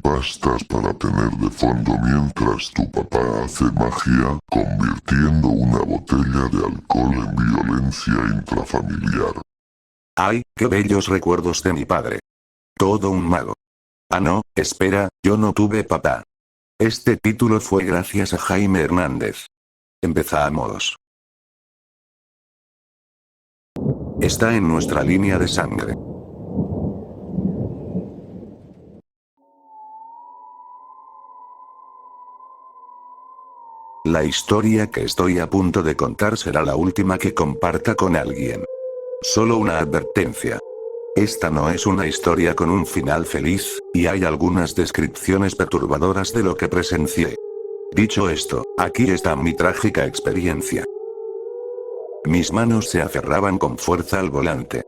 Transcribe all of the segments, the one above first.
pastas para tener de fondo mientras tu papá hace magia, convirtiendo una botella de alcohol en violencia intrafamiliar. ¡Ay, qué bellos recuerdos de mi padre! Todo un mago. Ah no, espera, yo no tuve papá. Este título fue gracias a Jaime Hernández. Empezamos. Está en nuestra línea de sangre. La historia que estoy a punto de contar será la última que comparta con alguien. Solo una advertencia. Esta no es una historia con un final feliz, y hay algunas descripciones perturbadoras de lo que presencié. Dicho esto, aquí está mi trágica experiencia. Mis manos se aferraban con fuerza al volante.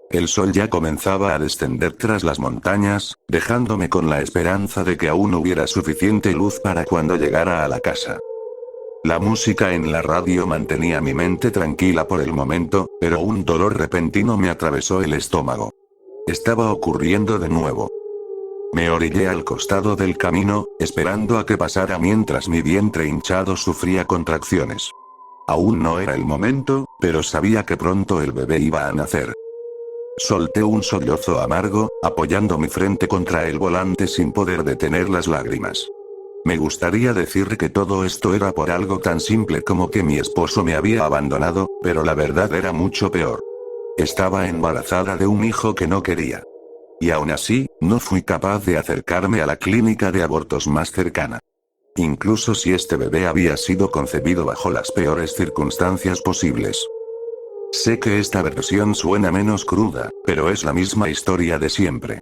El sol ya comenzaba a descender tras las montañas, dejándome con la esperanza de que aún hubiera suficiente luz para cuando llegara a la casa. La música en la radio mantenía mi mente tranquila por el momento, pero un dolor repentino me atravesó el estómago. Estaba ocurriendo de nuevo. Me orillé al costado del camino, esperando a que pasara mientras mi vientre hinchado sufría contracciones. Aún no era el momento, pero sabía que pronto el bebé iba a nacer. Solté un sollozo amargo, apoyando mi frente contra el volante sin poder detener las lágrimas. Me gustaría decir que todo esto era por algo tan simple como que mi esposo me había abandonado, pero la verdad era mucho peor. Estaba embarazada de un hijo que no quería. Y aún así, no fui capaz de acercarme a la clínica de abortos más cercana. Incluso si este bebé había sido concebido bajo las peores circunstancias posibles. Sé que esta versión suena menos cruda, pero es la misma historia de siempre.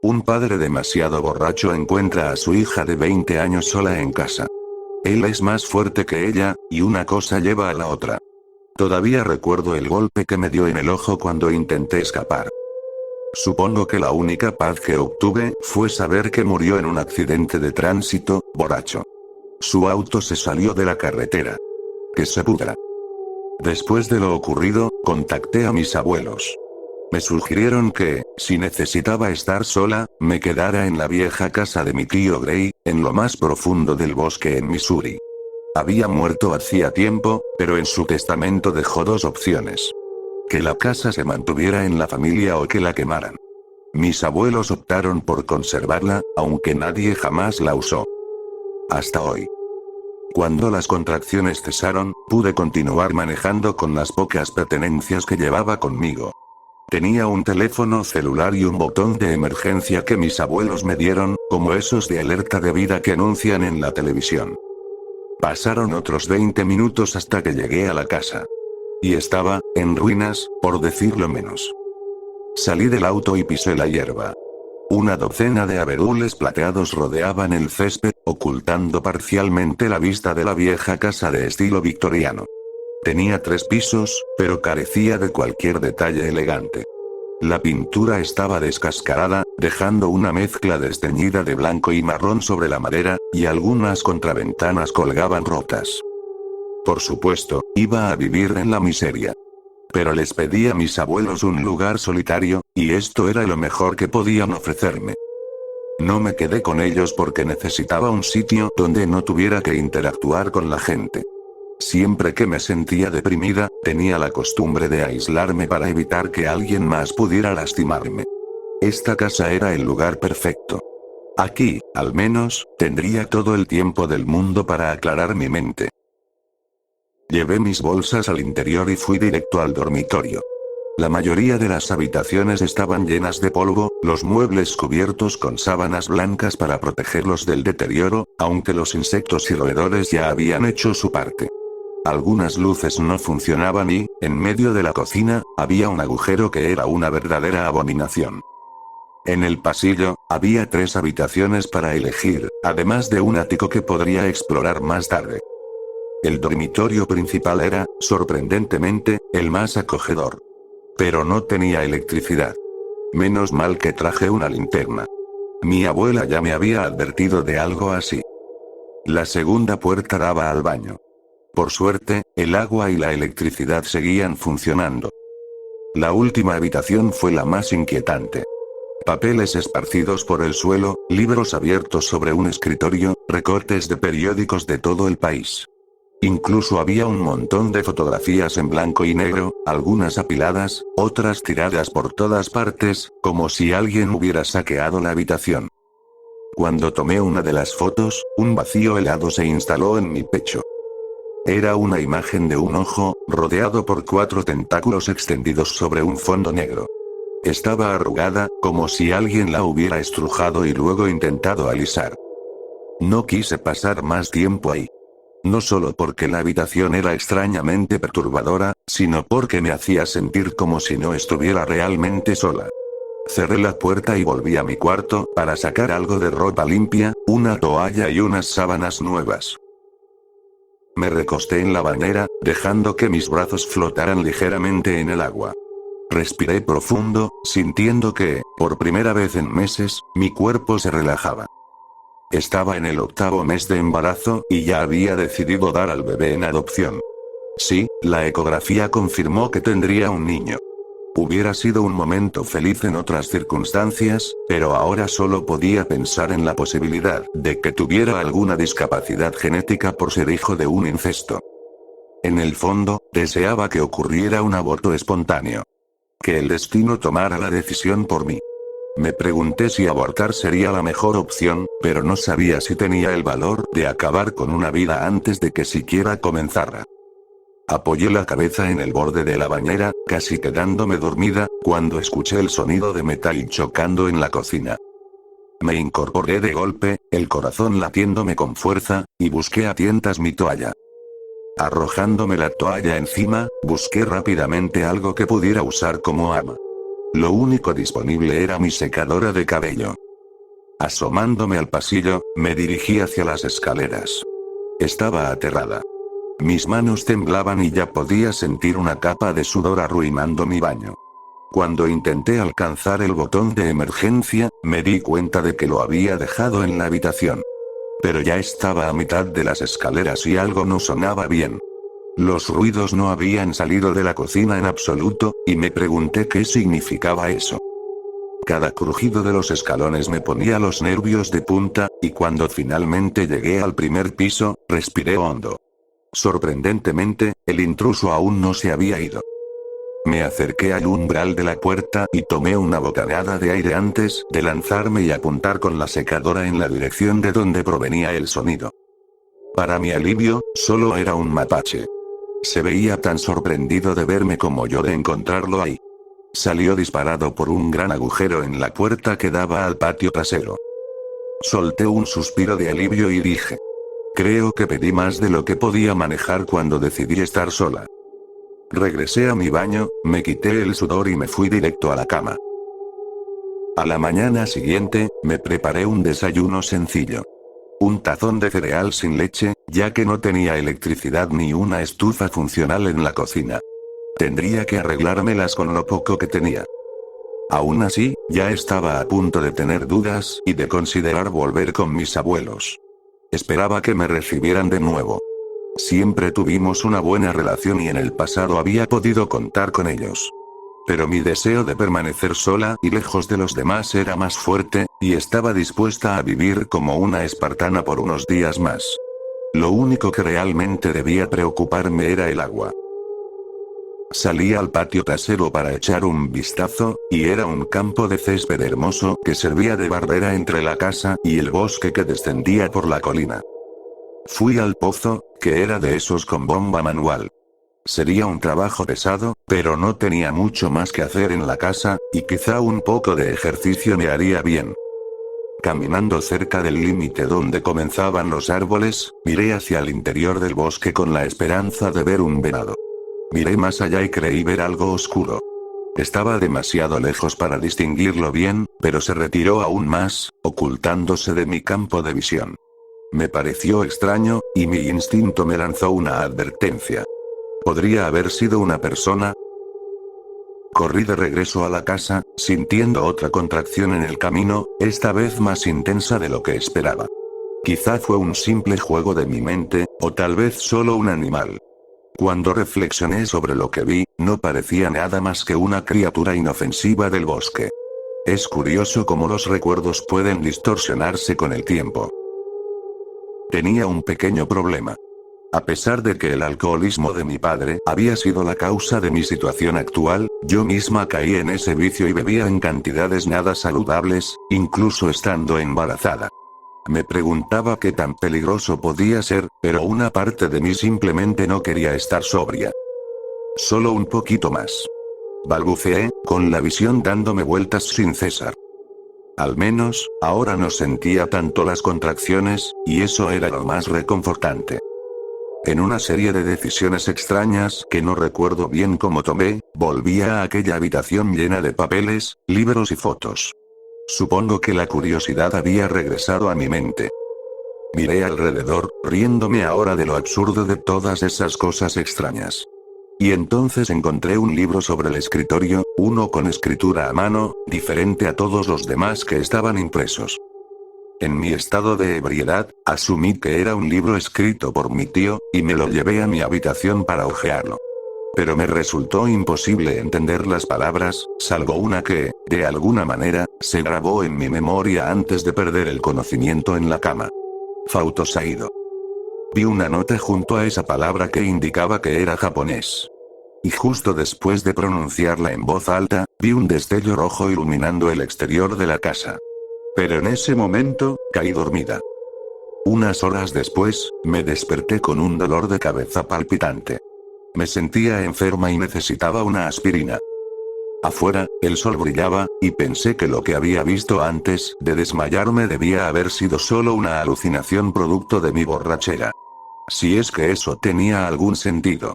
Un padre demasiado borracho encuentra a su hija de 20 años sola en casa. Él es más fuerte que ella, y una cosa lleva a la otra. Todavía recuerdo el golpe que me dio en el ojo cuando intenté escapar. Supongo que la única paz que obtuve fue saber que murió en un accidente de tránsito, borracho. Su auto se salió de la carretera. Que se pudra. Después de lo ocurrido, contacté a mis abuelos. Me sugirieron que, si necesitaba estar sola, me quedara en la vieja casa de mi tío Gray, en lo más profundo del bosque en Missouri. Había muerto hacía tiempo, pero en su testamento dejó dos opciones. Que la casa se mantuviera en la familia o que la quemaran. Mis abuelos optaron por conservarla, aunque nadie jamás la usó. Hasta hoy. Cuando las contracciones cesaron, pude continuar manejando con las pocas pertenencias que llevaba conmigo. Tenía un teléfono celular y un botón de emergencia que mis abuelos me dieron, como esos de alerta de vida que anuncian en la televisión. Pasaron otros 20 minutos hasta que llegué a la casa. Y estaba, en ruinas, por decirlo menos. Salí del auto y pisé la hierba. Una docena de abedules plateados rodeaban el césped, ocultando parcialmente la vista de la vieja casa de estilo victoriano. Tenía 3 pisos, pero carecía de cualquier detalle elegante. La pintura estaba descascarada, dejando una mezcla desteñida de blanco y marrón sobre la madera, y algunas contraventanas colgaban rotas. Por supuesto, iba a vivir en la miseria. Pero les pedí a mis abuelos un lugar solitario, y esto era lo mejor que podían ofrecerme. No me quedé con ellos porque necesitaba un sitio donde no tuviera que interactuar con la gente. Siempre que me sentía deprimida, tenía la costumbre de aislarme para evitar que alguien más pudiera lastimarme. Esta casa era el lugar perfecto. Aquí, al menos, tendría todo el tiempo del mundo para aclarar mi mente. Llevé mis bolsas al interior y fui directo al dormitorio. La mayoría de las habitaciones estaban llenas de polvo, los muebles cubiertos con sábanas blancas para protegerlos del deterioro, aunque los insectos y roedores ya habían hecho su parte. Algunas luces no funcionaban y, en medio de la cocina, había un agujero que era una verdadera abominación. En el pasillo, había 3 habitaciones para elegir, además de un ático que podría explorar más tarde. El dormitorio principal era, sorprendentemente, el más acogedor. Pero no tenía electricidad. Menos mal que traje una linterna. Mi abuela ya me había advertido de algo así. La segunda puerta daba al baño. Por suerte, el agua y la electricidad seguían funcionando. La última habitación fue la más inquietante. Papeles esparcidos por el suelo, libros abiertos sobre un escritorio, recortes de periódicos de todo el país. Incluso había un montón de fotografías en blanco y negro, algunas apiladas, otras tiradas por todas partes, como si alguien hubiera saqueado la habitación. Cuando tomé una de las fotos, un vacío helado se instaló en mi pecho. Era una imagen de un ojo, rodeado por 4 tentáculos extendidos sobre un fondo negro. Estaba arrugada, como si alguien la hubiera estrujado y luego intentado alisar. No quise pasar más tiempo ahí. No solo porque la habitación era extrañamente perturbadora, sino porque me hacía sentir como si no estuviera realmente sola. Cerré la puerta y volví a mi cuarto para sacar algo de ropa limpia, una toalla y unas sábanas nuevas. Me recosté en la bañera, dejando que mis brazos flotaran ligeramente en el agua. Respiré profundo, sintiendo que, por primera vez en meses, mi cuerpo se relajaba. Estaba en el 8º mes de embarazo, y ya había decidido dar al bebé en adopción. Sí, la ecografía confirmó que tendría un niño. Hubiera sido un momento feliz en otras circunstancias, pero ahora solo podía pensar en la posibilidad de que tuviera alguna discapacidad genética por ser hijo de un incesto. En el fondo, deseaba que ocurriera un aborto espontáneo. Que el destino tomara la decisión por mí. Me pregunté si abortar sería la mejor opción, pero no sabía si tenía el valor de acabar con una vida antes de que siquiera comenzara. Apoyé la cabeza en el borde de la bañera, casi quedándome dormida, cuando escuché el sonido de metal chocando en la cocina. Me incorporé de golpe, el corazón latiéndome con fuerza, y busqué a tientas mi toalla. Arrojándome la toalla encima, busqué rápidamente algo que pudiera usar como arma. Lo único disponible era mi secadora de cabello. Asomándome al pasillo, me dirigí hacia las escaleras. Estaba aterrada. Mis manos temblaban y ya podía sentir una capa de sudor arruinando mi baño. Cuando intenté alcanzar el botón de emergencia, me di cuenta de que lo había dejado en la habitación. Pero ya estaba a mitad de las escaleras y algo no sonaba bien. Los ruidos no habían salido de la cocina en absoluto, y me pregunté qué significaba eso. Cada crujido de los escalones me ponía los nervios de punta, y cuando finalmente llegué al primer piso, respiré hondo. Sorprendentemente, el intruso aún no se había ido. Me acerqué al umbral de la puerta y tomé una bocanada de aire antes de lanzarme y apuntar con la secadora en la dirección de donde provenía el sonido. Para mi alivio, solo era un mapache. Se veía tan sorprendido de verme como yo de encontrarlo ahí. Salió disparado por un gran agujero en la puerta que daba al patio trasero. Solté un suspiro de alivio y dije: creo que pedí más de lo que podía manejar cuando decidí estar sola. Regresé a mi baño, me quité el sudor y me fui directo a la cama. A la mañana siguiente, me preparé un desayuno sencillo. Un tazón de cereal sin leche, ya que no tenía electricidad ni una estufa funcional en la cocina. Tendría que arreglármelas con lo poco que tenía. Aún así, ya estaba a punto de tener dudas y de considerar volver con mis abuelos. Esperaba que me recibieran de nuevo. Siempre tuvimos una buena relación y en el pasado había podido contar con ellos. Pero mi deseo de permanecer sola y lejos de los demás era más fuerte, y estaba dispuesta a vivir como una espartana por unos días más. Lo único que realmente debía preocuparme era el agua. Salí al patio trasero para echar un vistazo, y era un campo de césped hermoso que servía de barrera entre la casa y el bosque que descendía por la colina. Fui al pozo, que era de esos con bomba manual. Sería un trabajo pesado, pero no tenía mucho más que hacer en la casa, y quizá un poco de ejercicio me haría bien. Caminando cerca del límite donde comenzaban los árboles, miré hacia el interior del bosque con la esperanza de ver un venado. Miré más allá y creí ver algo oscuro. Estaba demasiado lejos para distinguirlo bien, pero se retiró aún más, ocultándose de mi campo de visión. Me pareció extraño, y mi instinto me lanzó una advertencia. ¿Podría haber sido una persona? Corrí de regreso a la casa, sintiendo otra contracción en el camino, esta vez más intensa de lo que esperaba. Quizá fue un simple juego de mi mente, o tal vez solo un animal. Cuando reflexioné sobre lo que vi, no parecía nada más que una criatura inofensiva del bosque. Es curioso cómo los recuerdos pueden distorsionarse con el tiempo. Tenía un pequeño problema. A pesar de que el alcoholismo de mi padre había sido la causa de mi situación actual, yo misma caí en ese vicio y bebía en cantidades nada saludables, incluso estando embarazada. Me preguntaba qué tan peligroso podía ser, pero una parte de mí simplemente no quería estar sobria. Solo un poquito más. Balbuceé, con la visión dándome vueltas sin cesar. Al menos, ahora no sentía tanto las contracciones, y eso era lo más reconfortante. En una serie de decisiones extrañas que no recuerdo bien cómo tomé, volví a aquella habitación llena de papeles, libros y fotos. Supongo que la curiosidad había regresado a mi mente. Miré alrededor, riéndome ahora de lo absurdo de todas esas cosas extrañas. Y entonces encontré un libro sobre el escritorio, uno con escritura a mano, diferente a todos los demás que estaban impresos. En mi estado de ebriedad, asumí que era un libro escrito por mi tío, y me lo llevé a mi habitación para hojearlo. Pero me resultó imposible entender las palabras, salvo una que, de alguna manera, se grabó en mi memoria antes de perder el conocimiento en la cama. Photosaido. Vi una nota junto a esa palabra que indicaba que era japonés. Y justo después de pronunciarla en voz alta, vi un destello rojo iluminando el exterior de la casa. Pero en ese momento, caí dormida. Unas horas después, me desperté con un dolor de cabeza palpitante. Me sentía enferma y necesitaba una aspirina. Afuera, el sol brillaba, y pensé que lo que había visto antes de desmayarme debía haber sido solo una alucinación producto de mi borrachera. Si es que eso tenía algún sentido.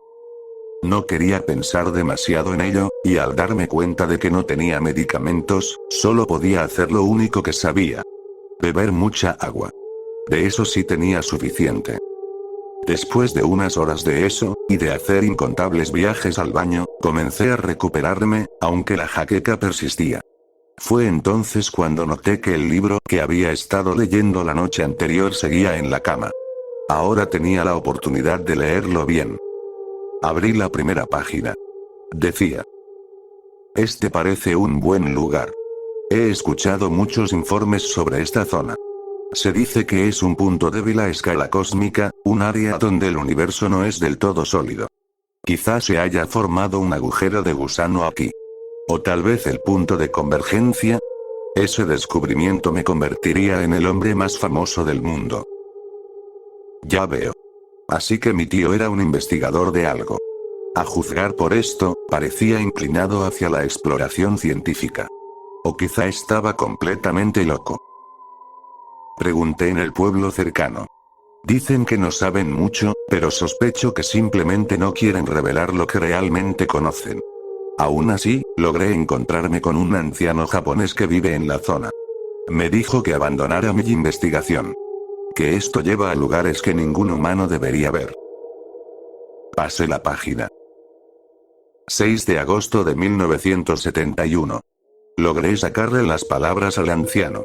No quería pensar demasiado en ello, y al darme cuenta de que no tenía medicamentos, solo podía hacer lo único que sabía. Beber mucha agua. De eso sí tenía suficiente. Después de unas horas de eso, y de hacer incontables viajes al baño, comencé a recuperarme, aunque la jaqueca persistía. Fue entonces cuando noté que el libro que había estado leyendo la noche anterior seguía en la cama. Ahora tenía la oportunidad de leerlo bien. Abrí la primera página. Decía: este parece un buen lugar. He escuchado muchos informes sobre esta zona. Se dice que es un punto débil a escala cósmica, un área donde el universo no es del todo sólido. Quizás se haya formado un agujero de gusano aquí. O tal vez el punto de convergencia. Ese descubrimiento me convertiría en el hombre más famoso del mundo. Ya veo. Así que mi tío era un investigador de algo. A juzgar por esto, parecía inclinado hacia la exploración científica. O quizá estaba completamente loco. Pregunté en el pueblo cercano. Dicen que no saben mucho, pero sospecho que simplemente no quieren revelar lo que realmente conocen. Aún así, logré encontrarme con un anciano japonés que vive en la zona. Me dijo que abandonara mi investigación. Que esto lleva a lugares que ningún humano debería ver. Pasé la página. 6 de agosto de 1971. Logré sacarle las palabras al anciano.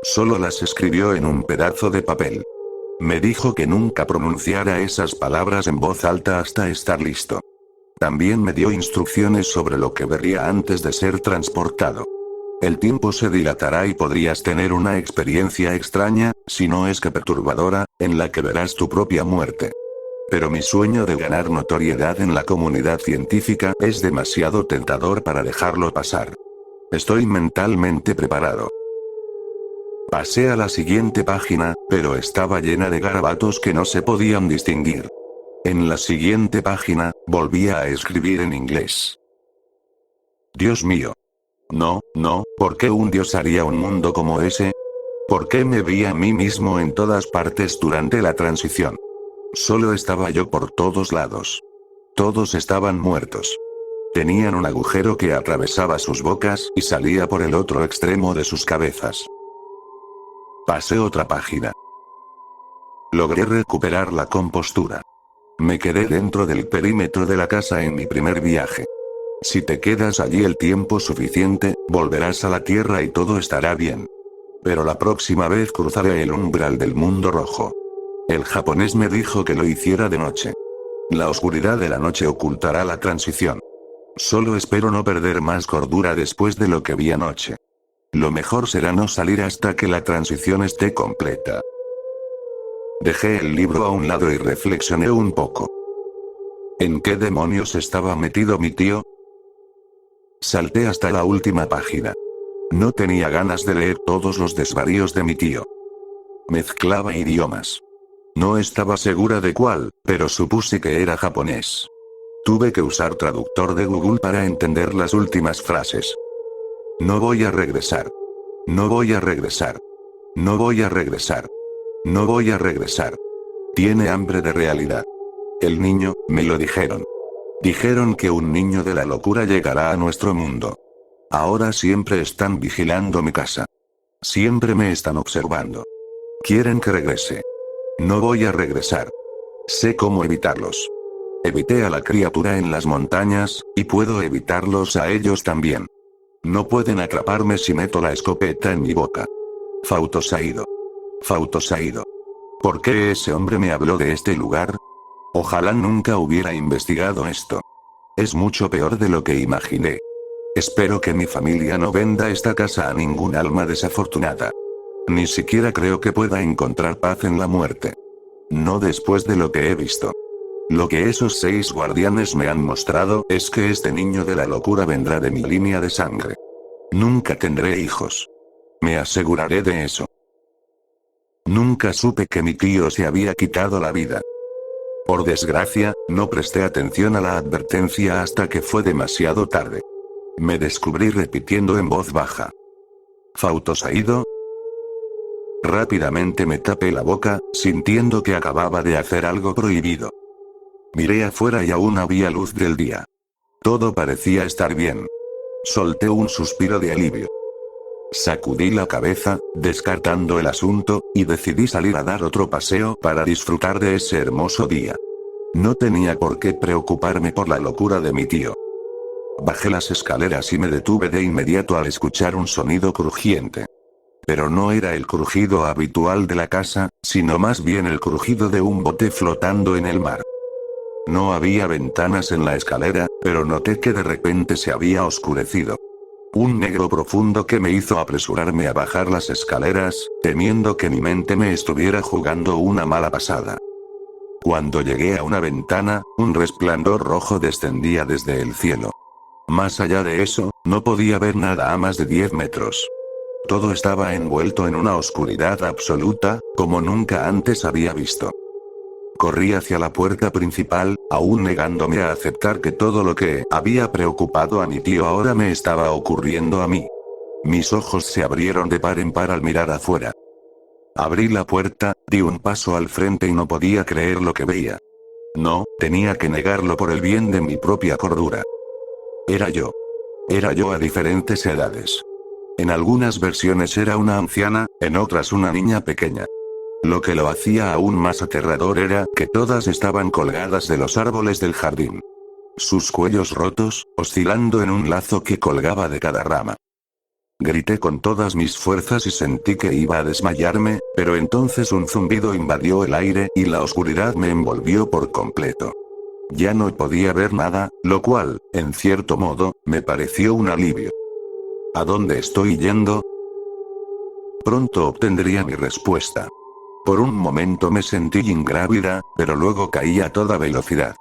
Solo las escribió en un pedazo de papel. Me dijo que nunca pronunciara esas palabras en voz alta hasta estar listo. También me dio instrucciones sobre lo que vería antes de ser transportado. El tiempo se dilatará y podrías tener una experiencia extraña, si no es que perturbadora, en la que verás tu propia muerte. Pero mi sueño de ganar notoriedad en la comunidad científica es demasiado tentador para dejarlo pasar. Estoy mentalmente preparado. Pasé a la siguiente página, pero estaba llena de garabatos que no se podían distinguir. En la siguiente página, volvía a escribir en inglés. Dios mío. No, ¿por qué un dios haría un mundo como ese? ¿Por qué me vi a mí mismo en todas partes durante la transición? Solo estaba yo por todos lados. Todos estaban muertos. Tenían un agujero que atravesaba sus bocas y salía por el otro extremo de sus cabezas. Pasé otra página. Logré recuperar la compostura. Me quedé dentro del perímetro de la casa en mi primer viaje. Si te quedas allí el tiempo suficiente, volverás a la Tierra y todo estará bien. Pero la próxima vez cruzaré el umbral del mundo rojo. El japonés me dijo que lo hiciera de noche. La oscuridad de la noche ocultará la transición. Solo espero no perder más cordura después de lo que vi anoche. Lo mejor será no salir hasta que la transición esté completa. Dejé el libro a un lado y reflexioné un poco. ¿En qué demonios estaba metido mi tío? Salté hasta la última página. No tenía ganas de leer todos los desvaríos de mi tío. Mezclaba idiomas. No estaba segura de cuál, pero supuse que era japonés. Tuve que usar traductor de Google para entender las últimas frases. No voy a regresar. No voy a regresar. No voy a regresar. No voy a regresar. Tiene hambre de realidad. El niño, me lo dijeron. Dijeron que un niño de la locura llegará a nuestro mundo. Ahora siempre están vigilando mi casa. Siempre me están observando. Quieren que regrese. No voy a regresar. Sé cómo evitarlos. Evité a la criatura en las montañas, y puedo evitarlos a ellos también. No pueden atraparme si meto la escopeta en mi boca. Fautosaído. Fautosaído. ¿Por qué ese hombre me habló de este lugar? Ojalá nunca hubiera investigado esto. Es mucho peor de lo que imaginé. Espero que mi familia no venda esta casa a ningún alma desafortunada. Ni siquiera creo que pueda encontrar paz en la muerte. No después de lo que he visto. Lo que esos 6 guardianes me han mostrado es que este niño de la locura vendrá de mi línea de sangre. Nunca tendré hijos. Me aseguraré de eso. Nunca supe que mi tío se había quitado la vida. Por desgracia, no presté atención a la advertencia hasta que fue demasiado tarde. Me descubrí repitiendo en voz baja. ¿Fautosaído? Rápidamente me tapé la boca, sintiendo que acababa de hacer algo prohibido. Miré afuera y aún había luz del día. Todo parecía estar bien. Solté un suspiro de alivio. Sacudí la cabeza, descartando el asunto, y decidí salir a dar otro paseo para disfrutar de ese hermoso día. No tenía por qué preocuparme por la locura de mi tío. Bajé las escaleras y me detuve de inmediato al escuchar un sonido crujiente. Pero no era el crujido habitual de la casa, sino más bien el crujido de un bote flotando en el mar. No había ventanas en la escalera, pero noté que de repente se había oscurecido. Un negro profundo que me hizo apresurarme a bajar las escaleras, temiendo que mi mente me estuviera jugando una mala pasada. Cuando llegué a una ventana, un resplandor rojo descendía desde el cielo. Más allá de eso, no podía ver nada a más de 10 metros. Todo estaba envuelto en una oscuridad absoluta, como nunca antes había visto. Corrí hacia la puerta principal, aún negándome a aceptar que todo lo que había preocupado a mi tío ahora me estaba ocurriendo a mí. Mis ojos se abrieron de par en par al mirar afuera. Abrí la puerta, di un paso al frente y no podía creer lo que veía. No, tenía que negarlo por el bien de mi propia cordura. Era yo. Era yo a diferentes edades. En algunas versiones era una anciana, en otras una niña pequeña. Lo que lo hacía aún más aterrador era que todas estaban colgadas de los árboles del jardín. Sus cuellos rotos, oscilando en un lazo que colgaba de cada rama. Grité con todas mis fuerzas y sentí que iba a desmayarme, pero entonces un zumbido invadió el aire y la oscuridad me envolvió por completo. Ya no podía ver nada, lo cual, en cierto modo, me pareció un alivio. ¿A dónde estoy yendo? Pronto obtendría mi respuesta. Por un momento me sentí ingrávida, pero luego caí a toda velocidad.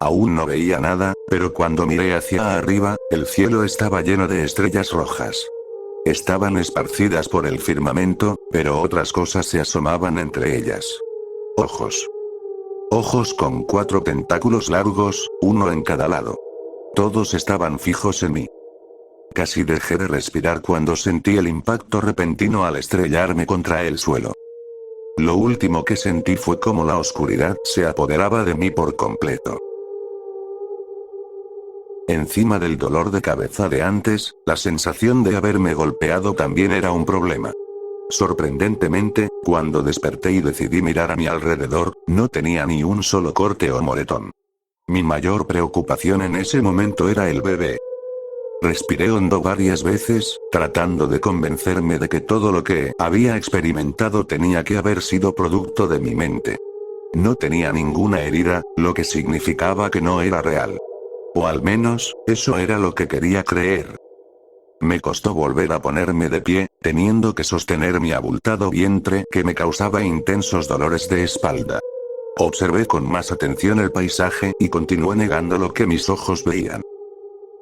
Aún no veía nada, pero cuando miré hacia arriba, el cielo estaba lleno de estrellas rojas. Estaban esparcidas por el firmamento, pero otras cosas se asomaban entre ellas. Ojos. Ojos con 4 tentáculos largos, uno en cada lado. Todos estaban fijos en mí. Casi dejé de respirar cuando sentí el impacto repentino al estrellarme contra el suelo. Lo último que sentí fue como la oscuridad se apoderaba de mí por completo. Encima del dolor de cabeza de antes, la sensación de haberme golpeado también era un problema. Sorprendentemente, cuando desperté y decidí mirar a mi alrededor, no tenía ni un solo corte o moretón. Mi mayor preocupación en ese momento era el bebé. Respiré hondo varias veces, tratando de convencerme de que todo lo que había experimentado tenía que haber sido producto de mi mente. No tenía ninguna herida, lo que significaba que no era real. O al menos, eso era lo que quería creer. Me costó volver a ponerme de pie, teniendo que sostener mi abultado vientre que me causaba intensos dolores de espalda. Observé con más atención el paisaje y continué negando lo que mis ojos veían.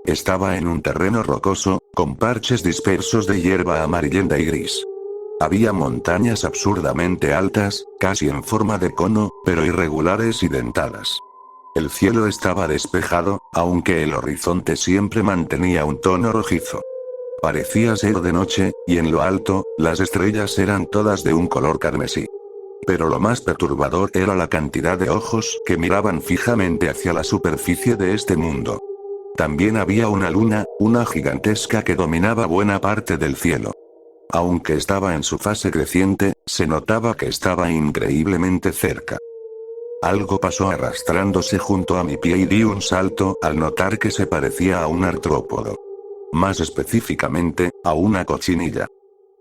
Estaba en un terreno rocoso, con parches dispersos de hierba amarillenta y gris. Había montañas absurdamente altas, casi en forma de cono, pero irregulares y dentadas. El cielo estaba despejado, aunque el horizonte siempre mantenía un tono rojizo. Parecía ser de noche, y en lo alto, las estrellas eran todas de un color carmesí. Pero lo más perturbador era la cantidad de ojos que miraban fijamente hacia la superficie de este mundo. También había una luna, una gigantesca que dominaba buena parte del cielo. Aunque estaba en su fase creciente, se notaba que estaba increíblemente cerca. Algo pasó arrastrándose junto a mi pie y di un salto al notar que se parecía a un artrópodo. Más específicamente, a una cochinilla.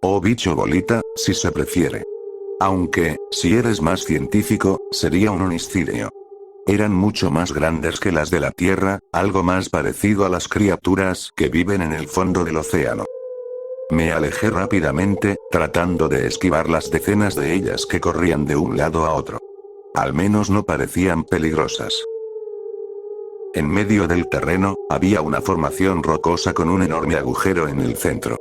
O bicho bolita, si se prefiere. Aunque, si eres más científico, sería un oniscidio. Eran mucho más grandes que las de la Tierra, algo más parecido a las criaturas que viven en el fondo del océano. Me alejé rápidamente, tratando de esquivar las decenas de ellas que corrían de un lado a otro. Al menos no parecían peligrosas. En medio del terreno, había una formación rocosa con un enorme agujero en el centro.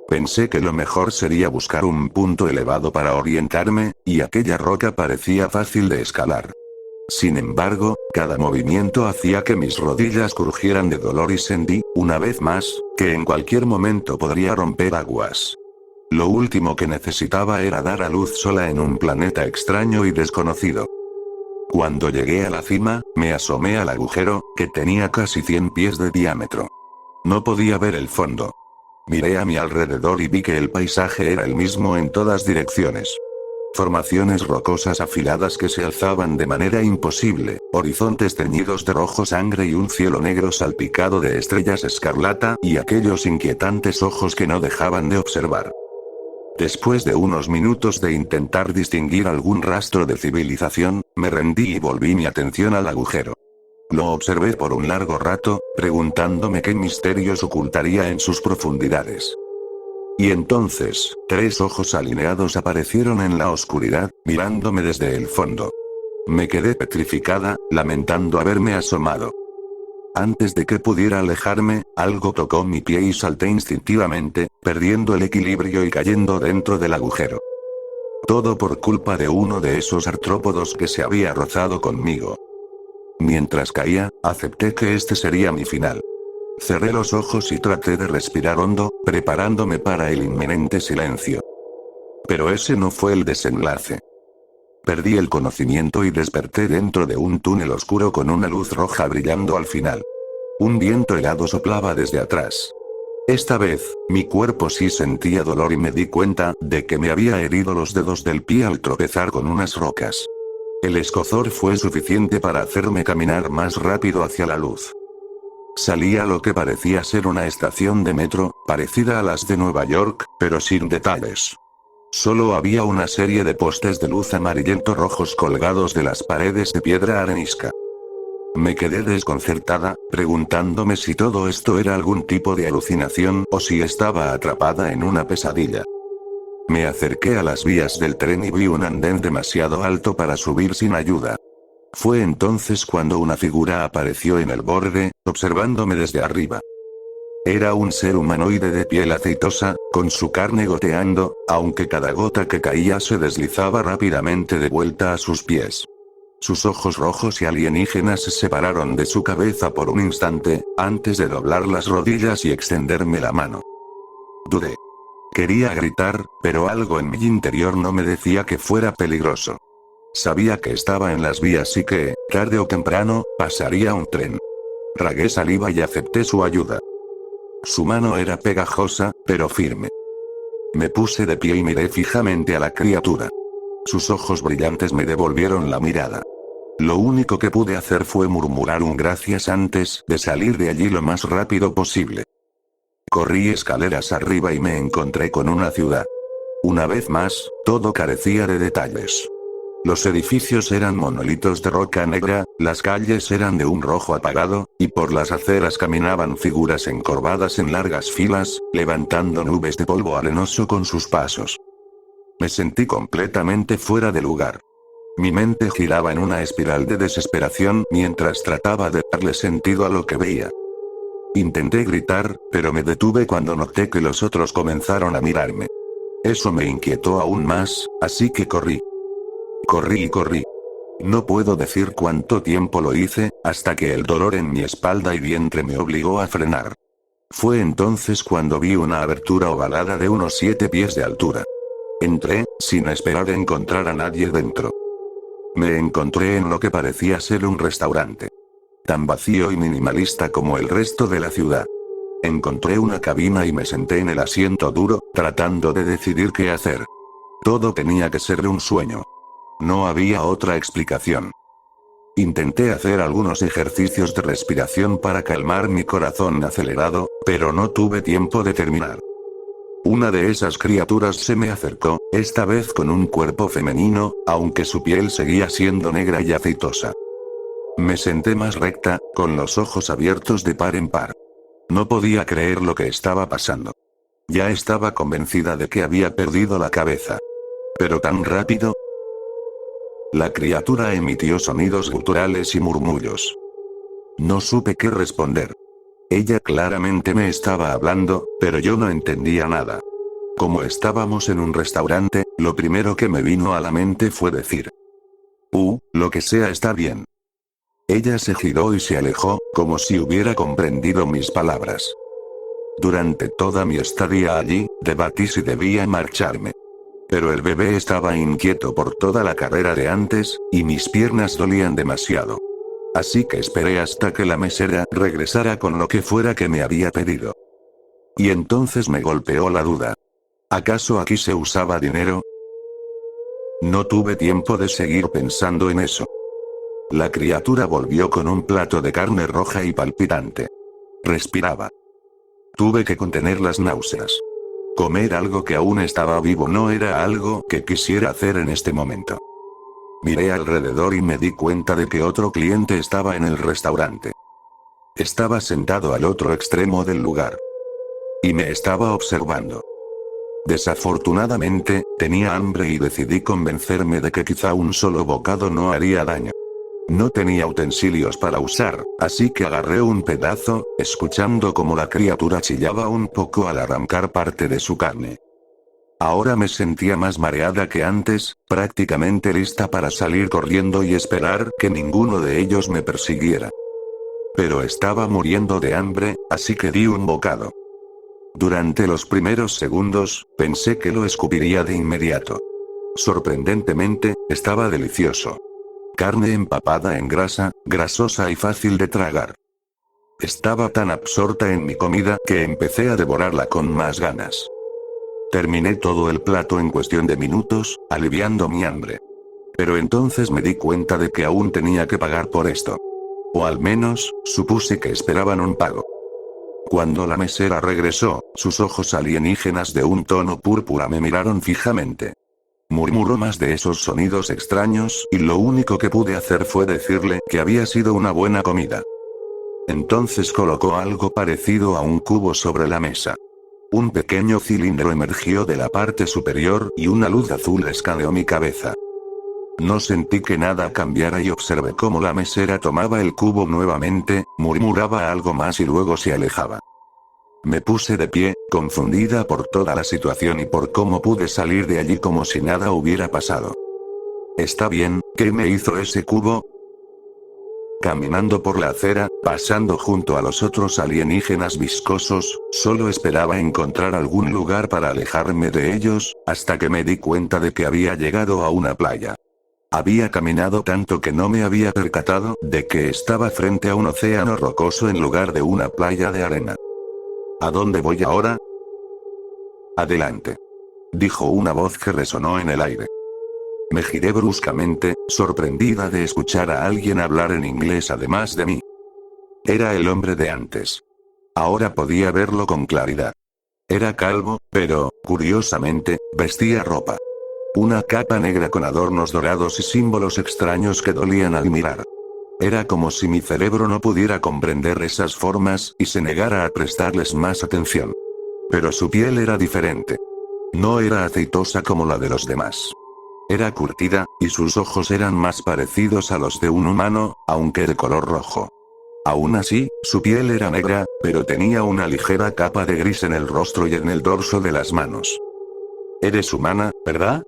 Pensé que lo mejor sería buscar un punto elevado para orientarme, y aquella roca parecía fácil de escalar. Sin embargo, cada movimiento hacía que mis rodillas crujieran de dolor y sentí, una vez más, que en cualquier momento podría romper aguas. Lo último que necesitaba era dar a luz sola en un planeta extraño y desconocido. Cuando llegué a la cima, me asomé al agujero, que tenía casi 100 pies de diámetro. No podía ver el fondo. Miré a mi alrededor y vi que el paisaje era el mismo en todas direcciones. Formaciones rocosas afiladas que se alzaban de manera imposible, horizontes teñidos de rojo sangre y un cielo negro salpicado de estrellas escarlata y aquellos inquietantes ojos que no dejaban de observar. Después de unos minutos de intentar distinguir algún rastro de civilización, me rendí y volví mi atención al agujero. Lo observé por un largo rato, preguntándome qué misterios ocultaría en sus profundidades. Y entonces, 3 ojos alineados aparecieron en la oscuridad, mirándome desde el fondo. Me quedé petrificada, lamentando haberme asomado. Antes de que pudiera alejarme, algo tocó mi pie y salté instintivamente, perdiendo el equilibrio y cayendo dentro del agujero. Todo por culpa de uno de esos artrópodos que se había rozado conmigo. Mientras caía, acepté que este sería mi final. Cerré los ojos y traté de respirar hondo, preparándome para el inminente silencio. Pero ese no fue el desenlace. Perdí el conocimiento y desperté dentro de un túnel oscuro con una luz roja brillando al final. Un viento helado soplaba desde atrás. Esta vez, mi cuerpo sí sentía dolor y me di cuenta de que me había herido los dedos del pie al tropezar con unas rocas. El escozor fue suficiente para hacerme caminar más rápido hacia la luz. Salí a lo que parecía ser una estación de metro, parecida a las de Nueva York, pero sin detalles. Solo había una serie de postes de luz amarillento rojos colgados de las paredes de piedra arenisca. Me quedé desconcertada, preguntándome si todo esto era algún tipo de alucinación o si estaba atrapada en una pesadilla. Me acerqué a las vías del tren y vi un andén demasiado alto para subir sin ayuda. Fue entonces cuando una figura apareció en el borde, observándome desde arriba. Era un ser humanoide de piel aceitosa, con su carne goteando, aunque cada gota que caía se deslizaba rápidamente de vuelta a sus pies. Sus ojos rojos y alienígenas se separaron de su cabeza por un instante, antes de doblar las rodillas y extenderme la mano. Dudé. Quería gritar, pero algo en mi interior no me decía que fuera peligroso. Sabía que estaba en las vías y que, tarde o temprano, pasaría un tren. Tragué saliva y acepté su ayuda. Su mano era pegajosa, pero firme. Me puse de pie y miré fijamente a la criatura. Sus ojos brillantes me devolvieron la mirada. Lo único que pude hacer fue murmurar un gracias antes de salir de allí lo más rápido posible. Corrí escaleras arriba y me encontré con una ciudad. Una vez más, todo carecía de detalles. Los edificios eran monolitos de roca negra, las calles eran de un rojo apagado, y por las aceras caminaban figuras encorvadas en largas filas, levantando nubes de polvo arenoso con sus pasos. Me sentí completamente fuera de lugar. Mi mente giraba en una espiral de desesperación mientras trataba de darle sentido a lo que veía. Intenté gritar, pero me detuve cuando noté que los otros comenzaron a mirarme. Eso me inquietó aún más, así que corrí. Corrí y corrí. No puedo decir cuánto tiempo lo hice, hasta que el dolor en mi espalda y vientre me obligó a frenar. Fue entonces cuando vi una abertura ovalada de unos 7 pies de altura. Entré, sin esperar encontrar a nadie dentro. Me encontré en lo que parecía ser un restaurante. Tan vacío y minimalista como el resto de la ciudad. Encontré una cabina y me senté en el asiento duro, tratando de decidir qué hacer. Todo tenía que ser un sueño. No había otra explicación. Intenté hacer algunos ejercicios de respiración para calmar mi corazón acelerado, pero no tuve tiempo de terminar. Una de esas criaturas se me acercó, esta vez con un cuerpo femenino, aunque su piel seguía siendo negra y aceitosa. Me senté más recta, con los ojos abiertos de par en par. No podía creer lo que estaba pasando. Ya estaba convencida de que había perdido la cabeza. Pero tan rápido. La criatura emitió sonidos guturales y murmullos. No supe qué responder. Ella claramente me estaba hablando, pero yo no entendía nada. Como estábamos en un restaurante, lo primero que me vino a la mente fue decir: lo que sea está bien. Ella se giró y se alejó, como si hubiera comprendido mis palabras. Durante toda mi estadía allí, debatí si debía marcharme. Pero el bebé estaba inquieto por toda la carrera de antes, y mis piernas dolían demasiado. Así que esperé hasta que la mesera regresara con lo que fuera que me había pedido. Y entonces me golpeó la duda. ¿Acaso aquí se usaba dinero? No tuve tiempo de seguir pensando en eso. La criatura volvió con un plato de carne roja y palpitante. Respiraba. Tuve que contener las náuseas. Comer algo que aún estaba vivo no era algo que quisiera hacer en este momento. Miré alrededor y me di cuenta de que otro cliente estaba en el restaurante. Estaba sentado al otro extremo del lugar. Y me estaba observando. Desafortunadamente, tenía hambre y decidí convencerme de que quizá un solo bocado no haría daño. No tenía utensilios para usar, así que agarré un pedazo, escuchando cómo la criatura chillaba un poco al arrancar parte de su carne. Ahora me sentía más mareada que antes, prácticamente lista para salir corriendo y esperar que ninguno de ellos me persiguiera. Pero estaba muriendo de hambre, así que di un bocado. Durante los primeros segundos, pensé que lo escupiría de inmediato. Sorprendentemente, estaba delicioso. Carne empapada en grasa, grasosa y fácil de tragar. Estaba tan absorta en mi comida que empecé a devorarla con más ganas. Terminé todo el plato en cuestión de minutos, aliviando mi hambre. Pero entonces me di cuenta de que aún tenía que pagar por esto. O al menos, supuse que esperaban un pago. Cuando la mesera regresó, sus ojos alienígenas de un tono púrpura me miraron fijamente. Murmuró más de esos sonidos extraños, y lo único que pude hacer fue decirle que había sido una buena comida. Entonces colocó algo parecido a un cubo sobre la mesa. Un pequeño cilindro emergió de la parte superior y una luz azul escaneó mi cabeza. No sentí que nada cambiara y observé cómo la mesera tomaba el cubo nuevamente, murmuraba algo más y luego se alejaba. Me puse de pie, confundida por toda la situación y por cómo pude salir de allí como si nada hubiera pasado. Está bien, ¿qué me hizo ese cubo? Caminando por la acera, pasando junto a los otros alienígenas viscosos, solo esperaba encontrar algún lugar para alejarme de ellos, hasta que me di cuenta de que había llegado a una playa. Había caminado tanto que no me había percatado de que estaba frente a un océano rocoso en lugar de una playa de arena. ¿A dónde voy ahora? Adelante. Dijo una voz que resonó en el aire. Me giré bruscamente, sorprendida de escuchar a alguien hablar en inglés además de mí. Era el hombre de antes. Ahora podía verlo con claridad. Era calvo, pero, curiosamente, vestía ropa. Una capa negra con adornos dorados y símbolos extraños que dolían al mirar. Era como si mi cerebro no pudiera comprender esas formas y se negara a prestarles más atención. Pero su piel era diferente. No era aceitosa como la de los demás. Era curtida, y sus ojos eran más parecidos a los de un humano, aunque de color rojo. Aún así, su piel era negra, pero tenía una ligera capa de gris en el rostro y en el dorso de las manos. «Eres humana, ¿verdad?»,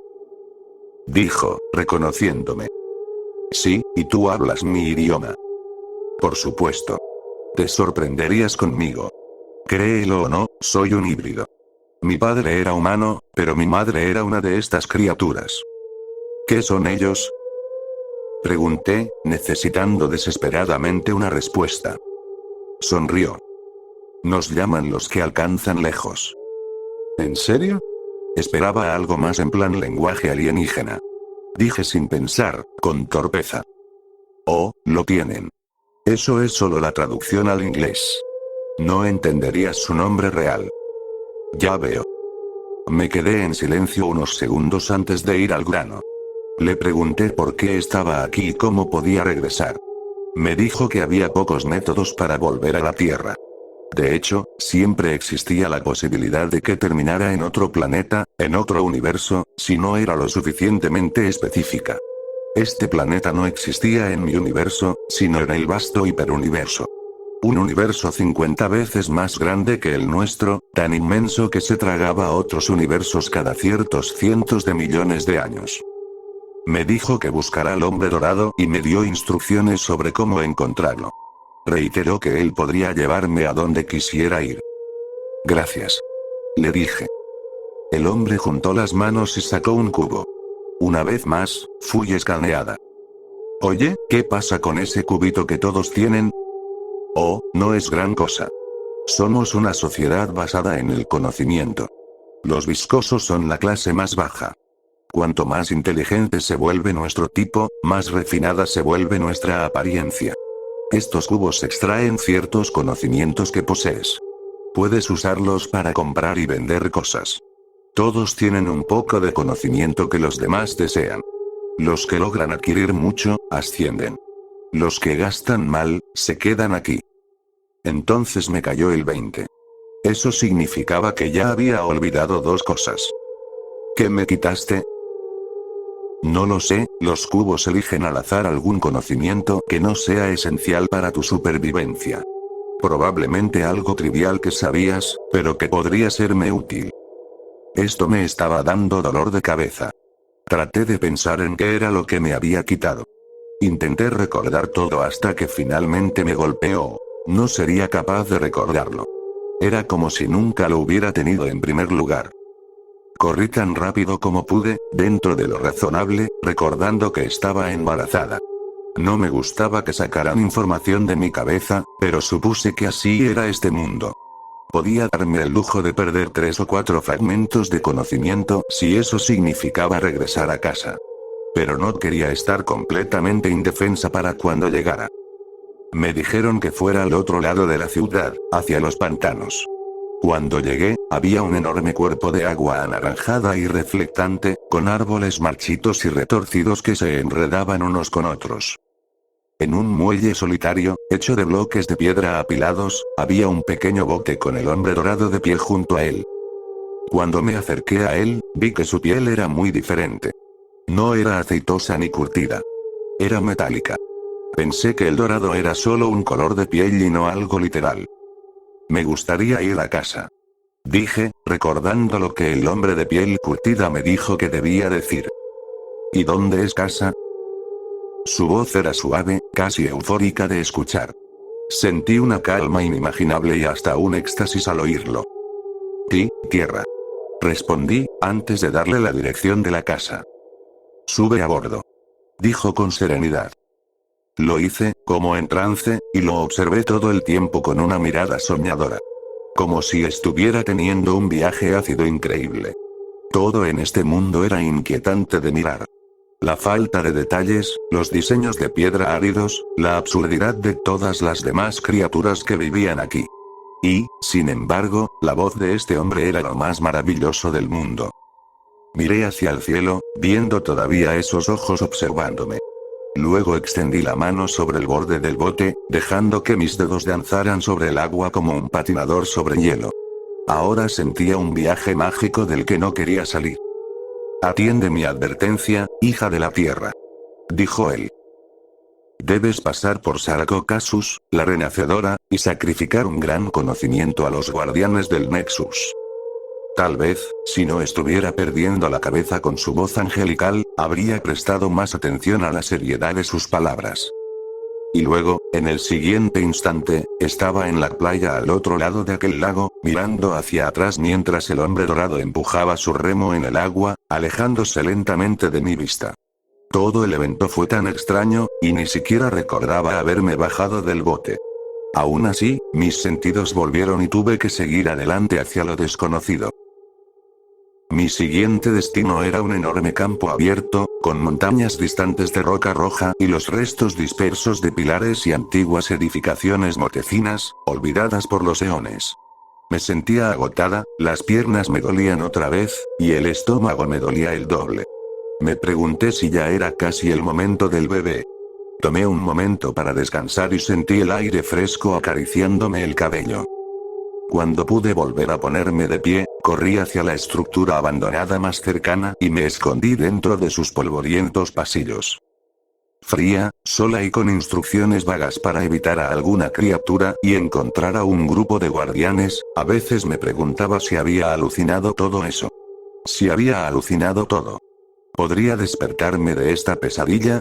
dijo, reconociéndome. «Sí, y tú hablas mi idioma». «Por supuesto. Te sorprenderías conmigo. Créelo o no, soy un híbrido. Mi padre era humano, pero mi madre era una de estas criaturas». «¿Qué son ellos?», pregunté, necesitando desesperadamente una respuesta. Sonrió. «Nos llaman los que alcanzan lejos». «¿En serio?». Esperaba algo más en plan lenguaje alienígena. Dije sin pensar, con torpeza. «Oh, lo tienen. Eso es solo la traducción al inglés. No entenderías su nombre real». «Ya veo». Me quedé en silencio unos segundos antes de ir al grano. Le pregunté por qué estaba aquí y cómo podía regresar. Me dijo que había pocos métodos para volver a la Tierra. De hecho, siempre existía la posibilidad de que terminara en otro planeta, en otro universo, si no era lo suficientemente específica. Este planeta no existía en mi universo, sino en el vasto hiperuniverso. Un universo 50 veces más grande que el nuestro, tan inmenso que se tragaba a otros universos cada ciertos cientos de millones de años. Me dijo que buscara al hombre dorado y me dio instrucciones sobre cómo encontrarlo. Reiteró que él podría llevarme a donde quisiera ir. «Gracias», le dije. El hombre juntó las manos y sacó un cubo. Una vez más, fui escaneada. «Oye, ¿qué pasa con ese cubito que todos tienen?». «Oh, no es gran cosa. Somos una sociedad basada en el conocimiento. Los viscosos son la clase más baja. Cuanto más inteligente se vuelve nuestro tipo, más refinada se vuelve nuestra apariencia. Estos cubos extraen ciertos conocimientos que posees. Puedes usarlos para comprar y vender cosas. Todos tienen un poco de conocimiento que los demás desean. Los que logran adquirir mucho, ascienden. Los que gastan mal, se quedan aquí». Entonces me cayó el 20. Eso significaba que ya había olvidado dos cosas. «¿Qué me quitaste?». «No lo sé, los cubos eligen al azar algún conocimiento que no sea esencial para tu supervivencia. Probablemente algo trivial que sabías, pero que podría serme útil». Esto me estaba dando dolor de cabeza. Traté de pensar en qué era lo que me había quitado. Intenté recordar todo hasta que finalmente me golpeó. No sería capaz de recordarlo. Era como si nunca lo hubiera tenido en primer lugar. Corrí tan rápido como pude, dentro de lo razonable, recordando que estaba embarazada. No me gustaba que sacaran información de mi cabeza, pero supuse que así era este mundo. Podía darme el lujo de perder 3 o 4 fragmentos de conocimiento si eso significaba regresar a casa. Pero no quería estar completamente indefensa para cuando llegara. Me dijeron que fuera al otro lado de la ciudad, hacia los pantanos. Cuando llegué, había un enorme cuerpo de agua anaranjada y reflectante, con árboles marchitos y retorcidos que se enredaban unos con otros. En un muelle solitario, hecho de bloques de piedra apilados, había un pequeño bote con el hombre dorado de pie junto a él. Cuando me acerqué a él, vi que su piel era muy diferente. No era aceitosa ni curtida. Era metálica. Pensé que el dorado era solo un color de piel y no algo literal. «Me gustaría ir a casa», dije, recordando lo que el hombre de piel curtida me dijo que debía decir. «¿Y dónde es casa?». Su voz era suave, casi eufórica de escuchar. Sentí una calma inimaginable y hasta un éxtasis al oírlo. «Tierra», respondí, antes de darle la dirección de la casa. «Sube a bordo», dijo con serenidad. Lo hice, como en trance, y lo observé todo el tiempo con una mirada soñadora. Como si estuviera teniendo un viaje ácido increíble. Todo en este mundo era inquietante de mirar. La falta de detalles, los diseños de piedra áridos, la absurdidad de todas las demás criaturas que vivían aquí. Y, sin embargo, la voz de este hombre era lo más maravilloso del mundo. Miré hacia el cielo, viendo todavía esos ojos observándome. Luego extendí la mano sobre el borde del bote, dejando que mis dedos danzaran sobre el agua como un patinador sobre hielo. Ahora sentía un viaje mágico del que no quería salir. «Atiende mi advertencia, hija de la tierra», dijo él. «Debes pasar por Sarcocasus, la renacedora, y sacrificar un gran conocimiento a los guardianes del Nexus». Tal vez, si no estuviera perdiendo la cabeza con su voz angelical, habría prestado más atención a la seriedad de sus palabras. Y luego, en el siguiente instante, estaba en la playa al otro lado de aquel lago, mirando hacia atrás mientras el hombre dorado empujaba su remo en el agua, alejándose lentamente de mi vista. Todo el evento fue tan extraño, y ni siquiera recordaba haberme bajado del bote. Aún así, mis sentidos volvieron y tuve que seguir adelante hacia lo desconocido. Mi siguiente destino era un enorme campo abierto, con montañas distantes de roca roja y los restos dispersos de pilares y antiguas edificaciones mortecinas, olvidadas por los eones. Me sentía agotada, las piernas me dolían otra vez, y el estómago me dolía el doble. Me pregunté si ya era casi el momento del bebé. Tomé un momento para descansar y sentí el aire fresco acariciándome el cabello. Cuando pude volver a ponerme de pie, corrí hacia la estructura abandonada más cercana y me escondí dentro de sus polvorientos pasillos. Fría, sola y con instrucciones vagas para evitar a alguna criatura y encontrar a un grupo de guardianes, a veces me preguntaba si había alucinado todo eso. Si había alucinado todo. ¿Podría despertarme de esta pesadilla?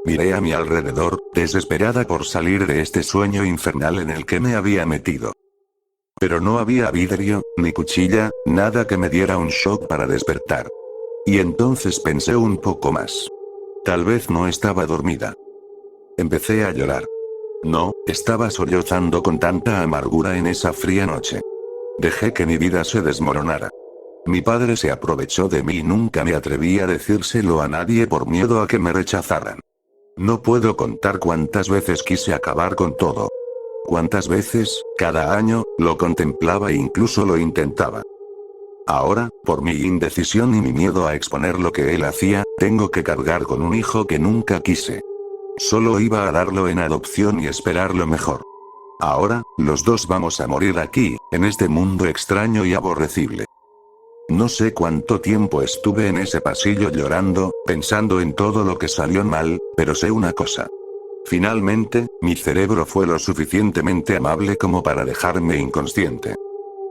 Miré a mi alrededor, desesperada por salir de este sueño infernal en el que me había metido. Pero no había vidrio, ni cuchilla, nada que me diera un shock para despertar. Y entonces pensé un poco más. Tal vez no estaba dormida. Empecé a llorar. No, estaba sollozando con tanta amargura en esa fría noche. Dejé que mi vida se desmoronara. Mi padre se aprovechó de mí y nunca me atreví a decírselo a nadie por miedo a que me rechazaran. No puedo contar cuántas veces quise acabar con todo. Cuántas veces, cada año, lo contemplaba e incluso lo intentaba. Ahora, por mi indecisión y mi miedo a exponer lo que él hacía, tengo que cargar con un hijo que nunca quise. Solo iba a darlo en adopción y esperar lo mejor. Ahora, los dos vamos a morir aquí, en este mundo extraño y aborrecible. No sé cuánto tiempo estuve en ese pasillo llorando, pensando en todo lo que salió mal, pero sé una cosa. Finalmente, mi cerebro fue lo suficientemente amable como para dejarme inconsciente.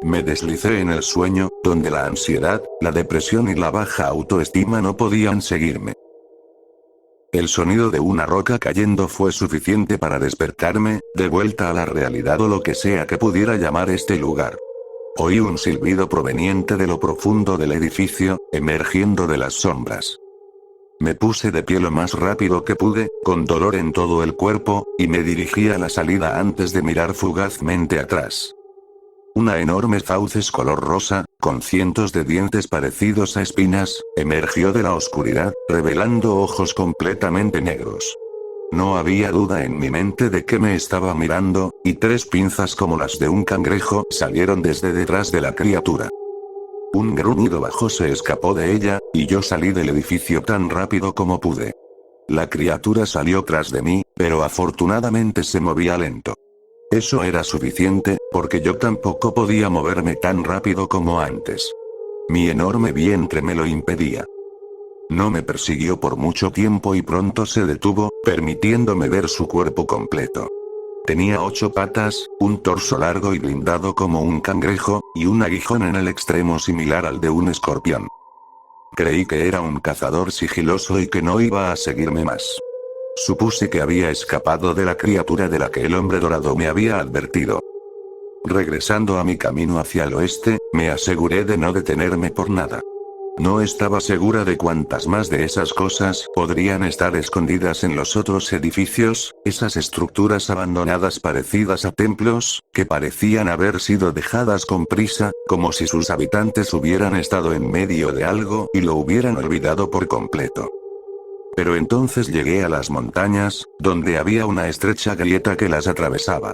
Me deslicé en el sueño, donde la ansiedad, la depresión y la baja autoestima no podían seguirme. El sonido de una roca cayendo fue suficiente para despertarme, de vuelta a la realidad o lo que sea que pudiera llamar este lugar. Oí un silbido proveniente de lo profundo del edificio, emergiendo de las sombras. Me puse de pie lo más rápido que pude, con dolor en todo el cuerpo, y me dirigí a la salida antes de mirar fugazmente atrás. Una enorme fauces color rosa, con cientos de dientes parecidos a espinas, emergió de la oscuridad, revelando ojos completamente negros. No había duda en mi mente de que me estaba mirando, y tres pinzas como las de un cangrejo salieron desde detrás de la criatura. Un gruñido bajo se escapó de ella, y yo salí del edificio tan rápido como pude. La criatura salió tras de mí, pero afortunadamente se movía lento. Eso era suficiente, porque yo tampoco podía moverme tan rápido como antes. Mi enorme vientre me lo impedía. No me persiguió por mucho tiempo y pronto se detuvo, permitiéndome ver su cuerpo completo. Tenía 8 patas, un torso largo y blindado como un cangrejo, y un aguijón en el extremo similar al de un escorpión. Creí que era un cazador sigiloso y que no iba a seguirme más. Supuse que había escapado de la criatura de la que el hombre dorado me había advertido. Regresando a mi camino hacia el oeste, me aseguré de no detenerme por nada. No estaba segura de cuántas más de esas cosas podrían estar escondidas en los otros edificios, esas estructuras abandonadas parecidas a templos, que parecían haber sido dejadas con prisa, como si sus habitantes hubieran estado en medio de algo y lo hubieran olvidado por completo. Pero entonces llegué a las montañas, donde había una estrecha grieta que las atravesaba.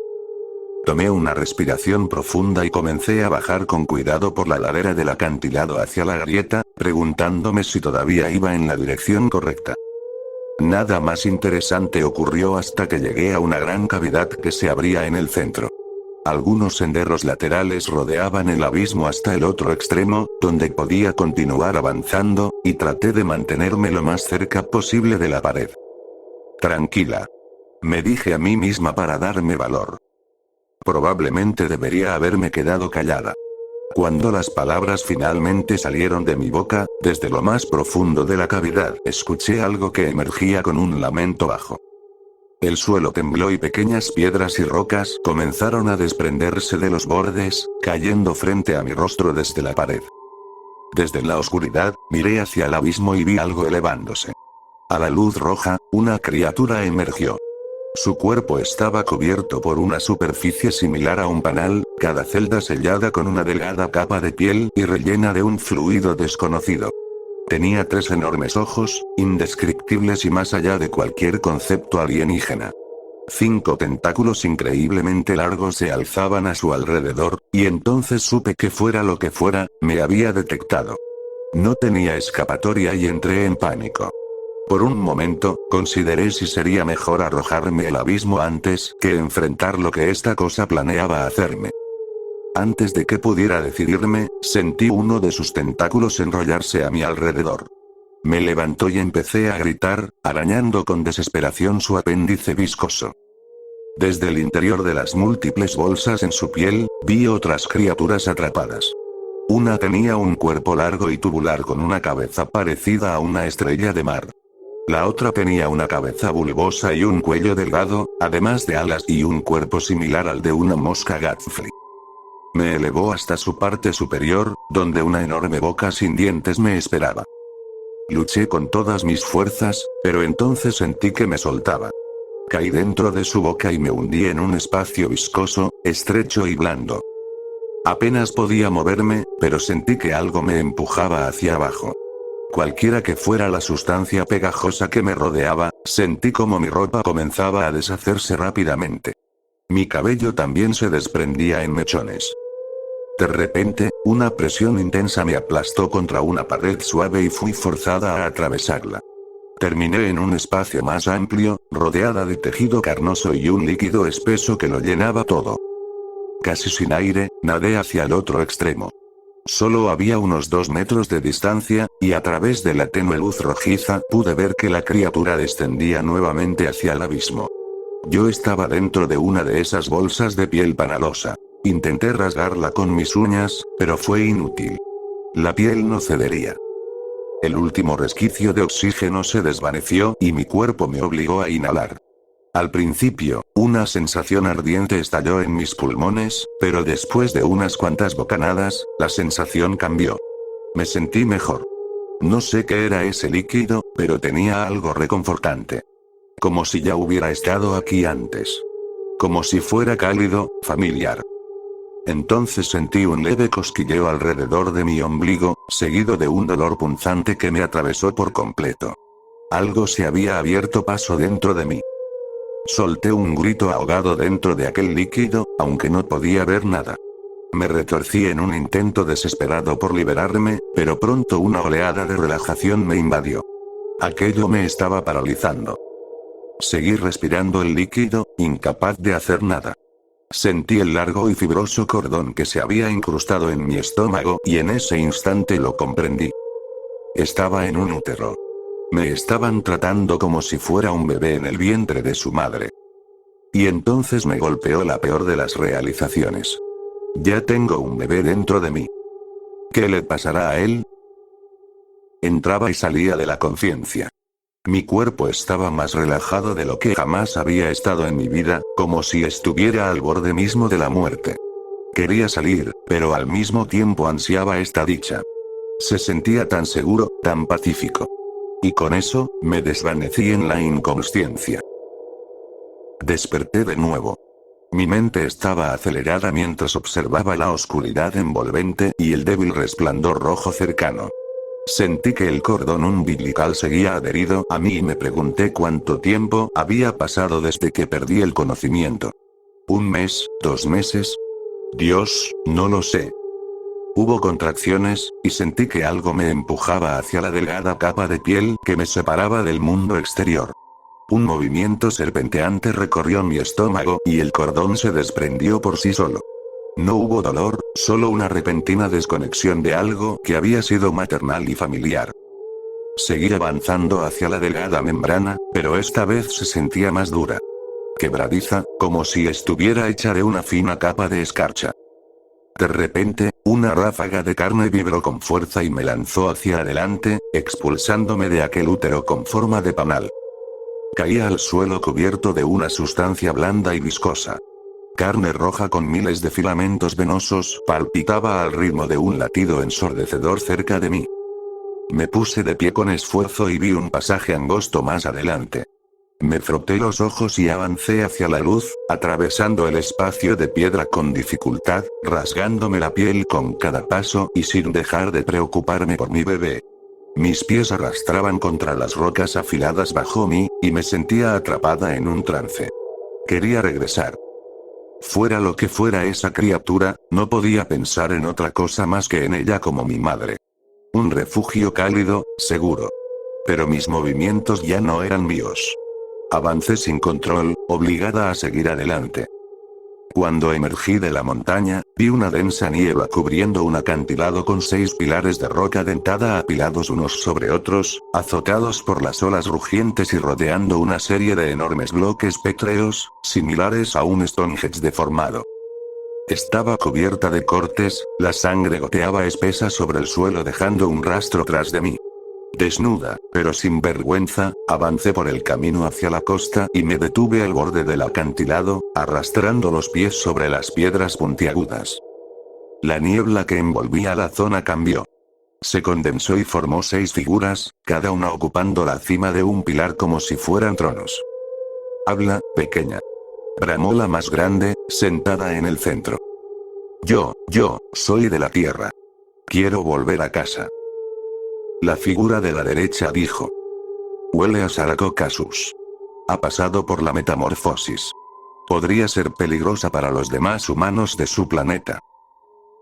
Tomé una respiración profunda y comencé a bajar con cuidado por la ladera del acantilado hacia la grieta, preguntándome si todavía iba en la dirección correcta. Nada más interesante ocurrió hasta que llegué a una gran cavidad que se abría en el centro. Algunos senderos laterales rodeaban el abismo hasta el otro extremo, donde podía continuar avanzando, y traté de mantenerme lo más cerca posible de la pared. Tranquila. Me dije a mí misma para darme valor. Probablemente debería haberme quedado callada. Cuando las palabras finalmente salieron de mi boca, desde lo más profundo de la cavidad, escuché algo que emergía con un lamento bajo. El suelo tembló y pequeñas piedras y rocas comenzaron a desprenderse de los bordes, cayendo frente a mi rostro desde la pared. Desde la oscuridad, miré hacia el abismo y vi algo elevándose. A la luz roja, una criatura emergió. Su cuerpo estaba cubierto por una superficie similar a un panal, cada celda sellada con una delgada capa de piel y rellena de un fluido desconocido. Tenía 3 enormes ojos, indescriptibles y más allá de cualquier concepto alienígena. 5 tentáculos increíblemente largos se alzaban a su alrededor, y entonces supe que fuera lo que fuera, me había detectado. No tenía escapatoria y entré en pánico. Por un momento, consideré si sería mejor arrojarme al abismo antes que enfrentar lo que esta cosa planeaba hacerme. Antes de que pudiera decidirme, sentí uno de sus tentáculos enrollarse a mi alrededor. Me levantó y empecé a gritar, arañando con desesperación su apéndice viscoso. Desde el interior de las múltiples bolsas en su piel, vi otras criaturas atrapadas. Una tenía un cuerpo largo y tubular con una cabeza parecida a una estrella de mar. La otra tenía una cabeza bulbosa y un cuello delgado, además de alas y un cuerpo similar al de una mosca gadfly. Me elevó hasta su parte superior, donde una enorme boca sin dientes me esperaba. Luché con todas mis fuerzas, pero entonces sentí que me soltaba. Caí dentro de su boca y me hundí en un espacio viscoso, estrecho y blando. Apenas podía moverme, pero sentí que algo me empujaba hacia abajo. Cualquiera que fuera la sustancia pegajosa que me rodeaba, sentí como mi ropa comenzaba a deshacerse rápidamente. Mi cabello también se desprendía en mechones. De repente, una presión intensa me aplastó contra una pared suave y fui forzada a atravesarla. Terminé en un espacio más amplio, rodeada de tejido carnoso y un líquido espeso que lo llenaba todo. Casi sin aire, nadé hacia el otro extremo. Solo había unos 2 metros de distancia, y a través de la tenue luz rojiza pude ver que la criatura descendía nuevamente hacia el abismo. Yo estaba dentro de una de esas bolsas de piel panalosa. Intenté rasgarla con mis uñas, pero fue inútil. La piel no cedería. El último resquicio de oxígeno se desvaneció y mi cuerpo me obligó a inhalar. Al principio, una sensación ardiente estalló en mis pulmones, pero después de unas cuantas bocanadas, la sensación cambió. Me sentí mejor. No sé qué era ese líquido, pero tenía algo reconfortante. Como si ya hubiera estado aquí antes. Como si fuera cálido, familiar. Entonces sentí un leve cosquilleo alrededor de mi ombligo, seguido de un dolor punzante que me atravesó por completo. Algo se había abierto paso dentro de mí. Solté un grito ahogado dentro de aquel líquido, aunque no podía ver nada. Me retorcí en un intento desesperado por liberarme, pero pronto una oleada de relajación me invadió. Aquello me estaba paralizando. Seguí respirando el líquido, incapaz de hacer nada. Sentí el largo y fibroso cordón que se había incrustado en mi estómago, y en ese instante lo comprendí. Estaba en un útero. Me estaban tratando como si fuera un bebé en el vientre de su madre. Y entonces me golpeó la peor de las realizaciones. Ya tengo un bebé dentro de mí. ¿Qué le pasará a él? Entraba y salía de la conciencia. Mi cuerpo estaba más relajado de lo que jamás había estado en mi vida, como si estuviera al borde mismo de la muerte. Quería salir, pero al mismo tiempo ansiaba esta dicha. Se sentía tan seguro, tan pacífico. Y con eso, me desvanecí en la inconsciencia. Desperté de nuevo. Mi mente estaba acelerada mientras observaba la oscuridad envolvente y el débil resplandor rojo cercano. Sentí que el cordón umbilical seguía adherido a mí y me pregunté cuánto tiempo había pasado desde que perdí el conocimiento. ¿Un mes? ¿2 meses? Dios, no lo sé. Hubo contracciones, y sentí que algo me empujaba hacia la delgada capa de piel que me separaba del mundo exterior. Un movimiento serpenteante recorrió mi estómago y el cordón se desprendió por sí solo. No hubo dolor, solo una repentina desconexión de algo que había sido maternal y familiar. Seguí avanzando hacia la delgada membrana, pero esta vez se sentía más dura. Quebradiza, como si estuviera hecha de una fina capa de escarcha. De repente, una ráfaga de carne vibró con fuerza y me lanzó hacia adelante, expulsándome de aquel útero con forma de panal. Caí al suelo cubierto de una sustancia blanda y viscosa. Carne roja con miles de filamentos venosos palpitaba al ritmo de un latido ensordecedor cerca de mí. Me puse de pie con esfuerzo y vi un pasaje angosto más adelante. Me froté los ojos y avancé hacia la luz, atravesando el espacio de piedra con dificultad, rasgándome la piel con cada paso y sin dejar de preocuparme por mi bebé. Mis pies arrastraban contra las rocas afiladas bajo mí, y me sentía atrapada en un trance. Quería regresar. Fuera lo que fuera esa criatura, no podía pensar en otra cosa más que en ella como mi madre. Un refugio cálido, seguro. Pero mis movimientos ya no eran míos. Avancé sin control, obligada a seguir adelante. Cuando emergí de la montaña, vi una densa niebla cubriendo un acantilado con 6 pilares de roca dentada apilados unos sobre otros, azotados por las olas rugientes y rodeando una serie de enormes bloques pétreos, similares a un Stonehenge deformado. Estaba cubierta de cortes, la sangre goteaba espesa sobre el suelo dejando un rastro tras de mí. Desnuda, pero sin vergüenza, avancé por el camino hacia la costa y me detuve al borde del acantilado, arrastrando los pies sobre las piedras puntiagudas. La niebla que envolvía la zona cambió. Se condensó y formó 6 figuras, cada una ocupando la cima de un pilar como si fueran tronos. «Habla, pequeña», bramó la más grande, sentada en el centro. Yo soy de la tierra. Quiero volver a casa. La figura de la derecha dijo. Huele a Sarcocasus. Ha pasado por la metamorfosis. Podría ser peligrosa para los demás humanos de su planeta.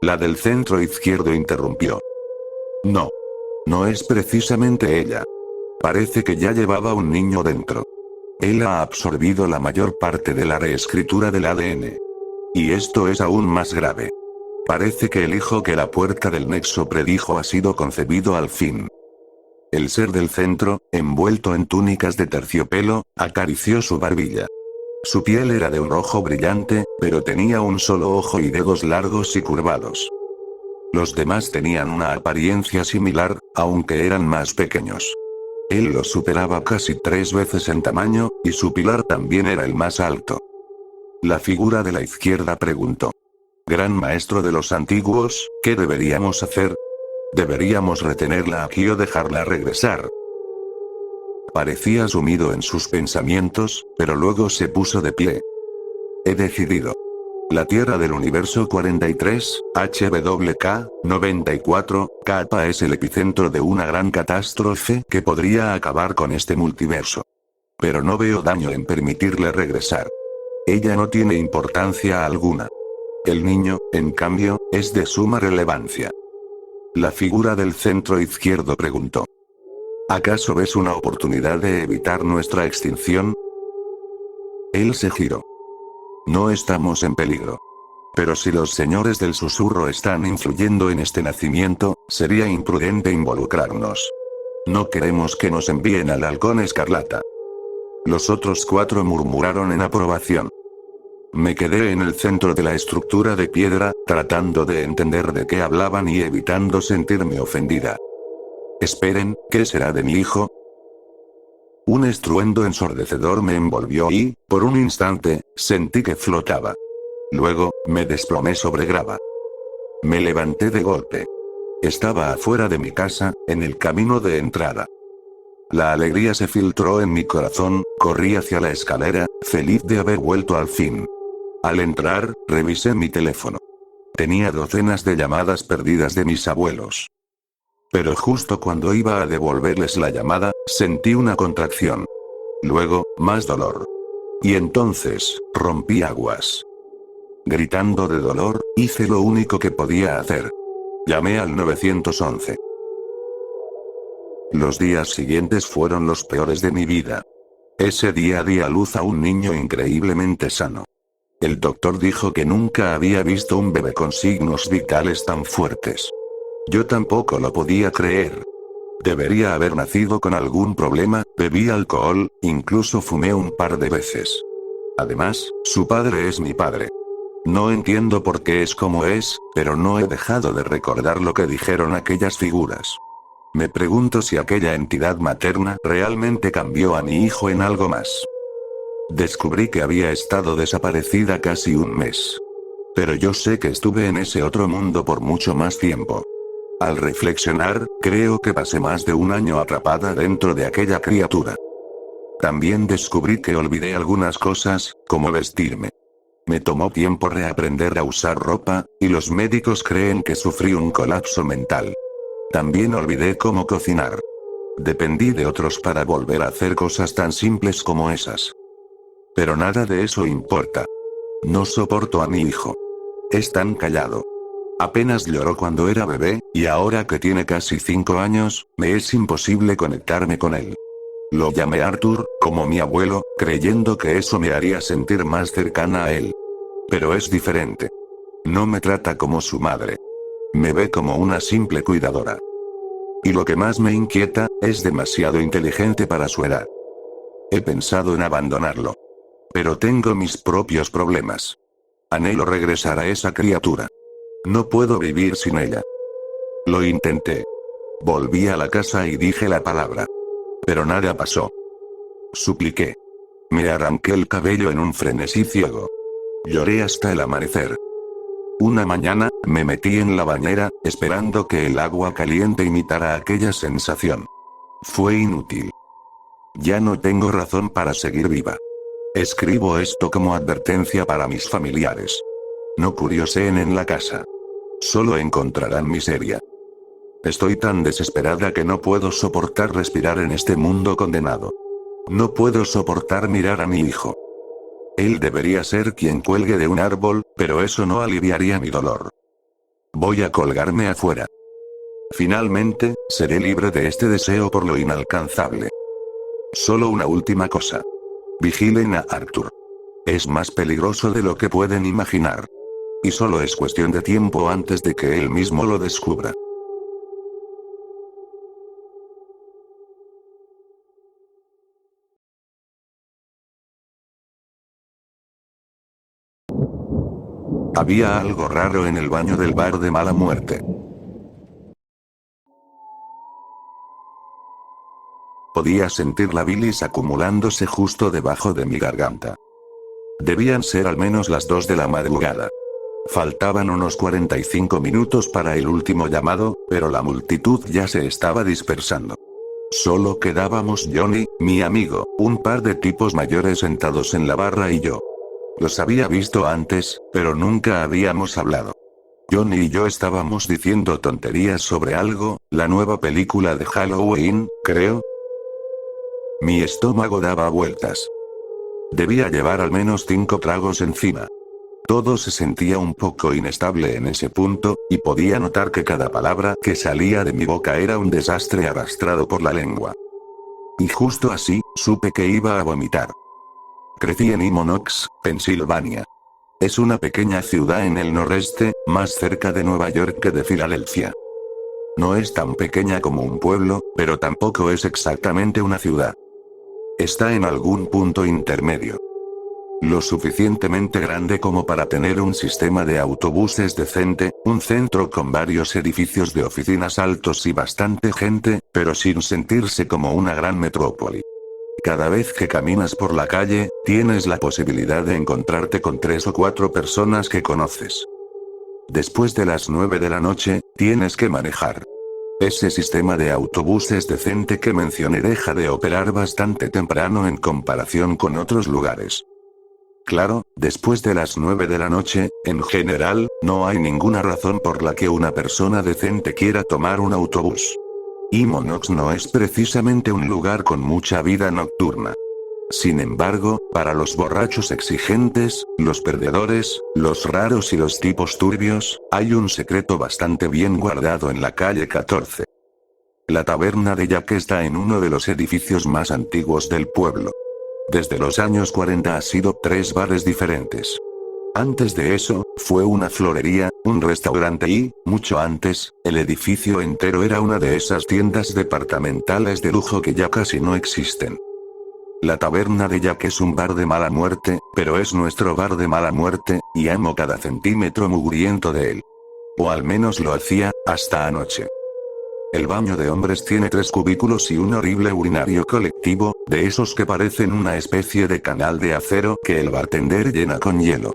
La del centro izquierdo interrumpió. No es precisamente ella. Parece que ya llevaba un niño dentro. Él ha absorbido la mayor parte de la reescritura del ADN. Y esto es aún más grave. Parece que el hijo que la puerta del nexo predijo ha sido concebido al fin. El ser del centro, envuelto en túnicas de terciopelo, acarició su barbilla. Su piel era de un rojo brillante, pero tenía un solo ojo y dedos largos y curvados. Los demás tenían una apariencia similar, aunque eran más pequeños. Él los superaba casi 3 veces en tamaño, y su pilar también era el más alto. La figura de la izquierda preguntó. Gran maestro de los antiguos, ¿qué deberíamos hacer? ¿Deberíamos retenerla aquí o dejarla regresar? Parecía sumido en sus pensamientos, pero luego se puso de pie. He decidido. La Tierra del Universo 43, HWK, 94, Kappa es el epicentro de una gran catástrofe que podría acabar con este multiverso. Pero no veo daño en permitirle regresar. Ella no tiene importancia alguna. El niño, en cambio, es de suma relevancia. La figura del centro izquierdo preguntó. ¿Acaso ves una oportunidad de evitar nuestra extinción? Él se giró. No estamos en peligro. Pero si los señores del susurro están influyendo en este nacimiento, sería imprudente involucrarnos. No queremos que nos envíen al halcón escarlata. Los otros 4 murmuraron en aprobación. Me quedé en el centro de la estructura de piedra, tratando de entender de qué hablaban y evitando sentirme ofendida. Esperen, ¿qué será de mi hijo? Un estruendo ensordecedor me envolvió y, por un instante, sentí que flotaba. Luego, me desplomé sobre grava. Me levanté de golpe. Estaba afuera de mi casa, en el camino de entrada. La alegría se filtró en mi corazón, corrí hacia la escalera, feliz de haber vuelto al fin. Al entrar, revisé mi teléfono. Tenía docenas de llamadas perdidas de mis abuelos. Pero justo cuando iba a devolverles la llamada, sentí una contracción. Luego, más dolor. Y entonces, rompí aguas. Gritando de dolor, hice lo único que podía hacer. Llamé al 911. Los días siguientes fueron los peores de mi vida. Ese día di a luz a un niño increíblemente sano. El doctor dijo que nunca había visto un bebé con signos vitales tan fuertes. Yo tampoco lo podía creer. Debería haber nacido con algún problema, bebí alcohol, incluso fumé un par de veces. Además, su padre es mi padre. No entiendo por qué es como es, pero no he dejado de recordar lo que dijeron aquellas figuras. Me pregunto si aquella entidad materna realmente cambió a mi hijo en algo más. Descubrí que había estado desaparecida casi un mes. Pero yo sé que estuve en ese otro mundo por mucho más tiempo. Al reflexionar, creo que pasé más de un año atrapada dentro de aquella criatura. También descubrí que olvidé algunas cosas, como vestirme. Me tomó tiempo reaprender a usar ropa, y los médicos creen que sufrí un colapso mental. También olvidé cómo cocinar. Dependí de otros para volver a hacer cosas tan simples como esas. Pero nada de eso importa. No soporto a mi hijo. Es tan callado. Apenas lloró cuando era bebé, y ahora que tiene casi 5 años, me es imposible conectarme con él. Lo llamé Arthur, como mi abuelo, creyendo que eso me haría sentir más cercana a él. Pero es diferente. No me trata como su madre. Me ve como una simple cuidadora. Y lo que más me inquieta, es demasiado inteligente para su edad. He pensado en abandonarlo. Pero tengo mis propios problemas. Anhelo regresar a esa criatura. No puedo vivir sin ella. Lo intenté. Volví a la casa y dije la palabra. Pero nada pasó. Supliqué. Me arranqué el cabello en un frenesí ciego. Lloré hasta el amanecer. Una mañana, me metí en la bañera, esperando que el agua caliente imitara aquella sensación. Fue inútil. Ya no tengo razón para seguir viva. Escribo esto como advertencia para mis familiares. No curioseen en la casa. Solo encontrarán miseria. Estoy tan desesperada que no puedo soportar respirar en este mundo condenado. No puedo soportar mirar a mi hijo. Él debería ser quien cuelgue de un árbol, pero eso no aliviaría mi dolor. Voy a colgarme afuera. Finalmente, seré libre de este deseo por lo inalcanzable. Solo una última cosa. Vigilen a Arthur. Es más peligroso de lo que pueden imaginar. Y solo es cuestión de tiempo antes de que él mismo lo descubra. Había algo raro en el baño del bar de mala muerte. Podía sentir la bilis acumulándose justo debajo de mi garganta. Debían ser al menos las 2 de la madrugada. Faltaban unos 45 minutos para el último llamado, pero la multitud ya se estaba dispersando. Solo quedábamos Johnny, mi amigo, un par de tipos mayores sentados en la barra y yo. Los había visto antes, pero nunca habíamos hablado. Johnny y yo estábamos diciendo tonterías sobre algo, la nueva película de Halloween, creo. Mi estómago daba vueltas. Debía llevar al menos 5 tragos encima. Todo se sentía un poco inestable en ese punto, y podía notar que cada palabra que salía de mi boca era un desastre arrastrado por la lengua. Y justo así, supe que iba a vomitar. Crecí en Imonox, Pensilvania. Es una pequeña ciudad en el noreste, más cerca de Nueva York que de Filadelfia. No es tan pequeña como un pueblo, pero tampoco es exactamente una ciudad. Está en algún punto intermedio. Lo suficientemente grande como para tener un sistema de autobuses decente, un centro con varios edificios de oficinas altos y bastante gente, pero sin sentirse como una gran metrópoli. Cada vez que caminas por la calle, tienes la posibilidad de encontrarte con 3 o 4 personas que conoces. Después de las 9 de la noche, tienes que manejar. Ese sistema de autobuses decente que mencioné deja de operar bastante temprano en comparación con otros lugares. Claro, después de las 9 de la noche, en general, no hay ninguna razón por la que una persona decente quiera tomar un autobús. Imonox no es precisamente un lugar con mucha vida nocturna. Sin embargo, para los borrachos exigentes, los perdedores, los raros y los tipos turbios, hay un secreto bastante bien guardado en la calle 14. La taberna de Jack está en uno de los edificios más antiguos del pueblo. Desde los años 40 ha sido 3 bares diferentes. Antes de eso, fue una florería, un restaurante y, mucho antes, el edificio entero era una de esas tiendas departamentales de lujo que ya casi no existen. La taberna de Jack es un bar de mala muerte, pero es nuestro bar de mala muerte, y amo cada centímetro mugriento de él. O al menos lo hacía, hasta anoche. El baño de hombres tiene 3 cubículos y un horrible urinario colectivo, de esos que parecen una especie de canal de acero que el bartender llena con hielo.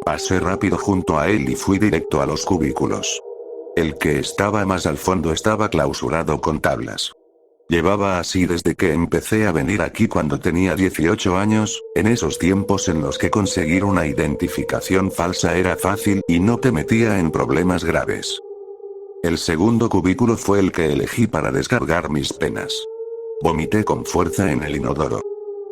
Pasé rápido junto a él y fui directo a los cubículos. El que estaba más al fondo estaba clausurado con tablas. Llevaba así desde que empecé a venir aquí cuando tenía 18 años, en esos tiempos en los que conseguir una identificación falsa era fácil y no te metía en problemas graves. El segundo cubículo fue el que elegí para descargar mis penas. Vomité con fuerza en el inodoro.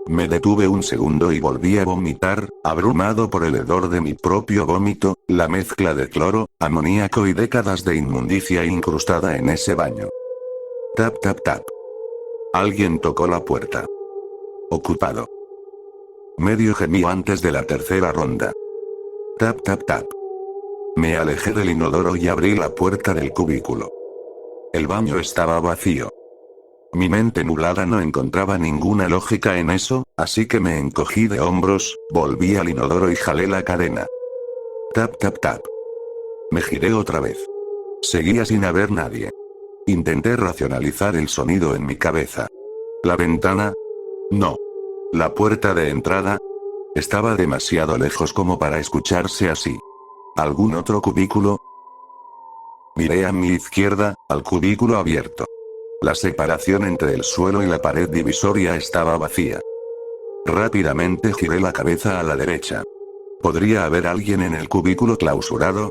Me detuve un segundo y volví a vomitar, abrumado por el hedor de mi propio vómito, la mezcla de cloro, amoníaco y décadas de inmundicia incrustada en ese baño. Tap tap tap. Alguien tocó la puerta. Ocupado. Medio gemí antes de la tercera ronda. Tap tap tap. Me alejé del inodoro y abrí la puerta del cubículo. El baño estaba vacío. Mi mente nublada no encontraba ninguna lógica en eso, así que me encogí de hombros, volví al inodoro y jalé la cadena. Tap tap tap. Me giré otra vez. Seguía sin haber nadie. Intenté racionalizar el sonido en mi cabeza. ¿La ventana? No. ¿La puerta de entrada? Estaba demasiado lejos como para escucharse así. ¿Algún otro cubículo? Miré a mi izquierda, al cubículo abierto. La separación entre el suelo y la pared divisoria estaba vacía. Rápidamente giré la cabeza a la derecha. ¿Podría haber alguien en el cubículo clausurado?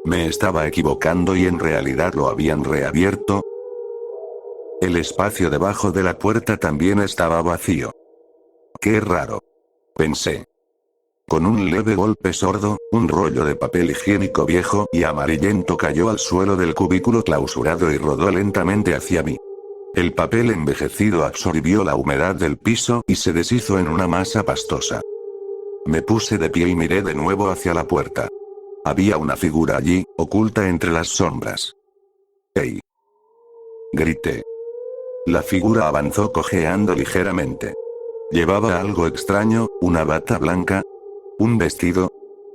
¿Me estaba equivocando y en realidad lo habían reabierto? El espacio debajo de la puerta también estaba vacío. Qué raro. Pensé. Con un leve golpe sordo, un rollo de papel higiénico viejo y amarillento cayó al suelo del cubículo clausurado y rodó lentamente hacia mí. El papel envejecido absorbió la humedad del piso y se deshizo en una masa pastosa. Me puse de pie y miré de nuevo hacia la puerta. Había una figura allí, oculta entre las sombras. ¡Ey! Grité. La figura avanzó cojeando ligeramente. Llevaba algo extraño, una bata blanca, un vestido.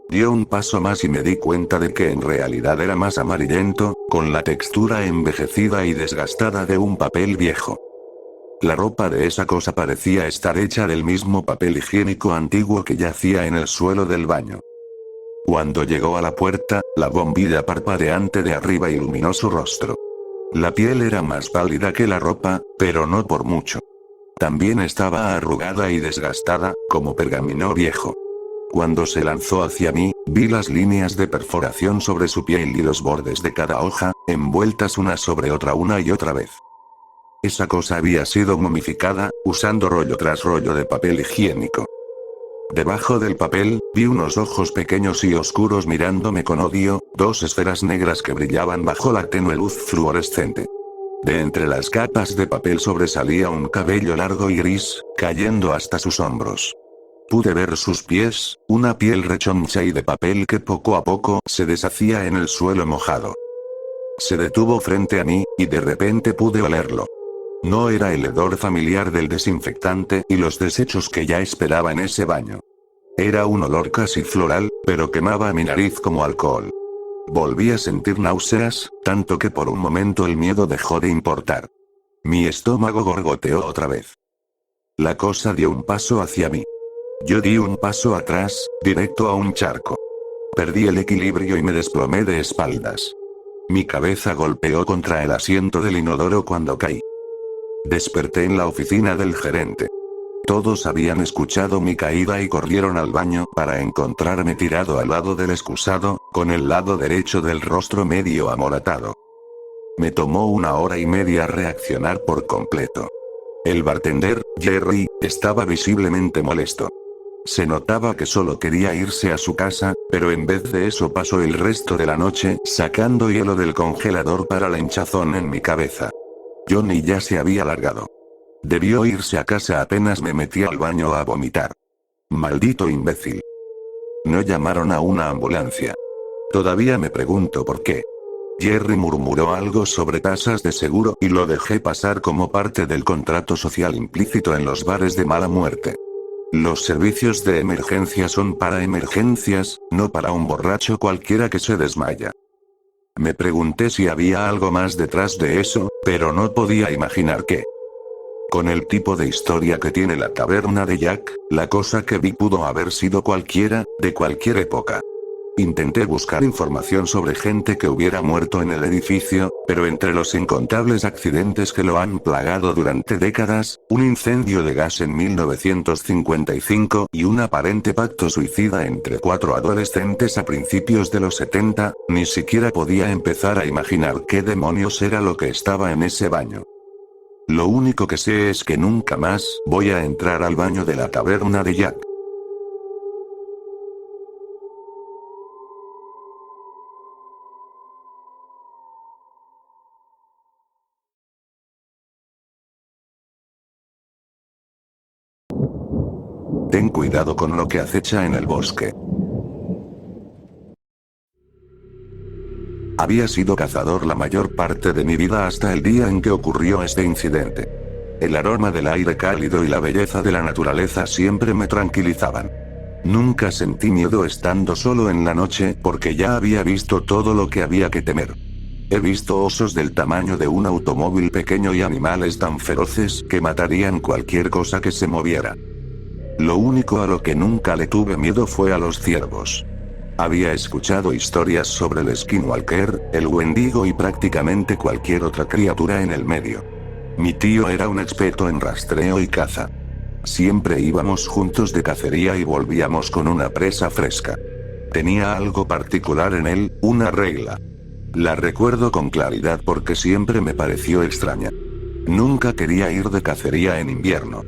Dio un paso más y me di cuenta de que en realidad era más amarillento, con la textura envejecida y desgastada de un papel viejo. La ropa de esa cosa parecía estar hecha del mismo papel higiénico antiguo que yacía en el suelo del baño. Cuando llegó a la puerta, la bombilla parpadeante de arriba iluminó su rostro. La piel era más pálida que la ropa, pero no por mucho. También estaba arrugada y desgastada, como pergamino viejo. Cuando se lanzó hacia mí, vi las líneas de perforación sobre su piel y los bordes de cada hoja, envueltas una sobre otra una y otra vez. Esa cosa había sido momificada, usando rollo tras rollo de papel higiénico. Debajo del papel, vi unos ojos pequeños y oscuros mirándome con odio, 2 esferas negras que brillaban bajo la tenue luz fluorescente. De entre las capas de papel sobresalía un cabello largo y gris, cayendo hasta sus hombros. Pude ver sus pies, una piel rechoncha y de papel que poco a poco se deshacía en el suelo mojado. Se detuvo frente a mí, y de repente pude olerlo. No era el hedor familiar del desinfectante y los desechos que ya esperaba en ese baño. Era un olor casi floral, pero quemaba mi nariz como alcohol. Volví a sentir náuseas, tanto que por un momento el miedo dejó de importar. Mi estómago gorgoteó otra vez. La cosa dio un paso hacia mí. Yo di un paso atrás, directo a un charco. Perdí el equilibrio y me desplomé de espaldas. Mi cabeza golpeó contra el asiento del inodoro cuando caí. Desperté en la oficina del gerente. Todos habían escuchado mi caída y corrieron al baño para encontrarme tirado al lado del excusado, con el lado derecho del rostro medio amoratado. Me tomó 1 hora y media reaccionar por completo. El bartender, Jerry, estaba visiblemente molesto. Se notaba que solo quería irse a su casa, pero en vez de eso pasó el resto de la noche sacando hielo del congelador para la hinchazón en mi cabeza. Johnny ya se había largado. Debió irse a casa apenas me metí al baño a vomitar. Maldito imbécil. No llamaron a una ambulancia. Todavía me pregunto por qué. Jerry murmuró algo sobre tasas de seguro y lo dejé pasar como parte del contrato social implícito en los bares de mala muerte. Los servicios de emergencia son para emergencias, no para un borracho cualquiera que se desmaya. Me pregunté si había algo más detrás de eso, pero no podía imaginar qué. Con el tipo de historia que tiene la taberna de Jack, la cosa que vi pudo haber sido cualquiera, de cualquier época. Intenté buscar información sobre gente que hubiera muerto en el edificio, pero entre los incontables accidentes que lo han plagado durante décadas, un incendio de gas en 1955 y un aparente pacto suicida entre 4 adolescentes a principios de los 70, ni siquiera podía empezar a imaginar qué demonios era lo que estaba en ese baño. Lo único que sé es que nunca más voy a entrar al baño de la taberna de Jack. Ten cuidado con lo que acecha en el bosque. Había sido cazador la mayor parte de mi vida hasta el día en que ocurrió este incidente. El aroma del aire cálido y la belleza de la naturaleza siempre me tranquilizaban. Nunca sentí miedo estando solo en la noche porque ya había visto todo lo que había que temer. He visto osos del tamaño de un automóvil pequeño y animales tan feroces que matarían cualquier cosa que se moviera. Lo único a lo que nunca le tuve miedo fue a los ciervos. Había escuchado historias sobre el skinwalker, el wendigo y prácticamente cualquier otra criatura en el medio. Mi tío era un experto en rastreo y caza. Siempre íbamos juntos de cacería y volvíamos con una presa fresca. Tenía algo particular en él, una regla. La recuerdo con claridad porque siempre me pareció extraña. Nunca quería ir de cacería en invierno.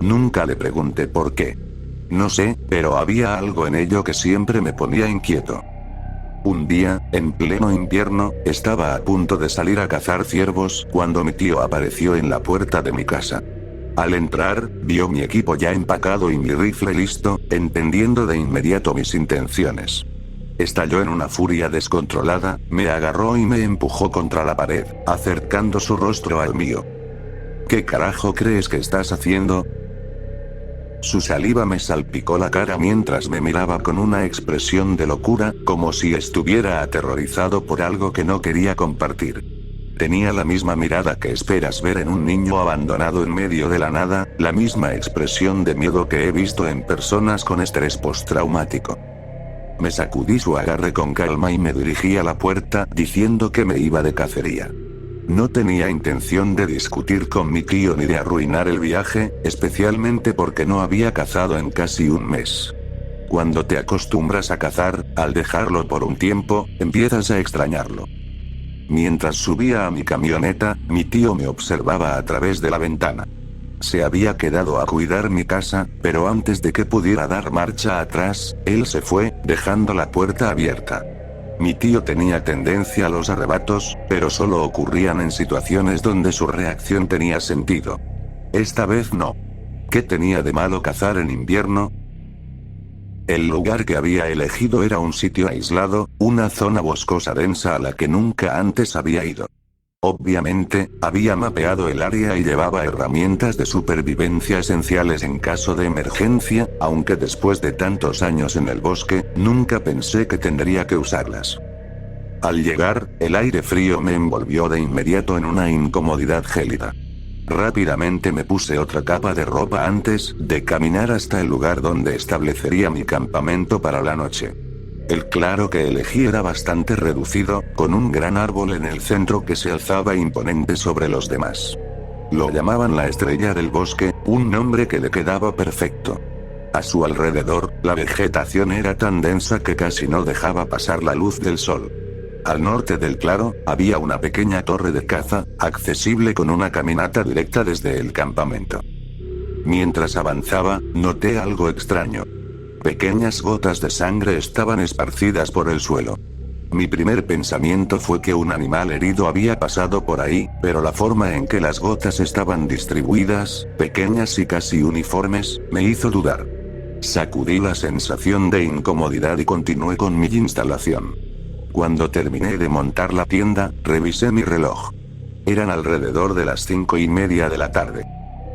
Nunca le pregunté por qué. No sé, pero había algo en ello que siempre me ponía inquieto. Un día, en pleno invierno, estaba a punto de salir a cazar ciervos cuando mi tío apareció en la puerta de mi casa. Al entrar, vio mi equipo ya empacado y mi rifle listo, entendiendo de inmediato mis intenciones. Estalló en una furia descontrolada, me agarró y me empujó contra la pared, acercando su rostro al mío. ¿Qué carajo crees que estás haciendo? Su saliva me salpicó la cara mientras me miraba con una expresión de locura, como si estuviera aterrorizado por algo que no quería compartir. Tenía la misma mirada que esperas ver en un niño abandonado en medio de la nada, la misma expresión de miedo que he visto en personas con estrés postraumático. Me sacudí su agarre con calma y me dirigí a la puerta, diciendo que me iba de cacería. No tenía intención de discutir con mi tío ni de arruinar el viaje, especialmente porque no había cazado en casi un mes. Cuando te acostumbras a cazar, al dejarlo por un tiempo, empiezas a extrañarlo. Mientras subía a mi camioneta, mi tío me observaba a través de la ventana. Se había quedado a cuidar mi casa, pero antes de que pudiera dar marcha atrás, él se fue, dejando la puerta abierta. Mi tío tenía tendencia a los arrebatos, pero solo ocurrían en situaciones donde su reacción tenía sentido. Esta vez no. ¿Qué tenía de malo cazar en invierno? El lugar que había elegido era un sitio aislado, una zona boscosa densa a la que nunca antes había ido. Obviamente, había mapeado el área y llevaba herramientas de supervivencia esenciales en caso de emergencia, aunque después de tantos años en el bosque, nunca pensé que tendría que usarlas. Al llegar, el aire frío me envolvió de inmediato en una incomodidad gélida. Rápidamente me puse otra capa de ropa antes de caminar hasta el lugar donde establecería mi campamento para la noche. El claro que elegí era bastante reducido, con un gran árbol en el centro que se alzaba imponente sobre los demás. Lo llamaban la estrella del bosque, un nombre que le quedaba perfecto. A su alrededor, la vegetación era tan densa que casi no dejaba pasar la luz del sol. Al norte del claro, había una pequeña torre de caza, accesible con una caminata directa desde el campamento. Mientras avanzaba, noté algo extraño. Pequeñas gotas de sangre estaban esparcidas por el suelo. Mi primer pensamiento fue que un animal herido había pasado por ahí, pero la forma en que las gotas estaban distribuidas, pequeñas y casi uniformes, me hizo dudar. Sacudí la sensación de incomodidad y continué con mi instalación. Cuando terminé de montar la tienda, revisé mi reloj. Eran alrededor de las 5:30 de la tarde.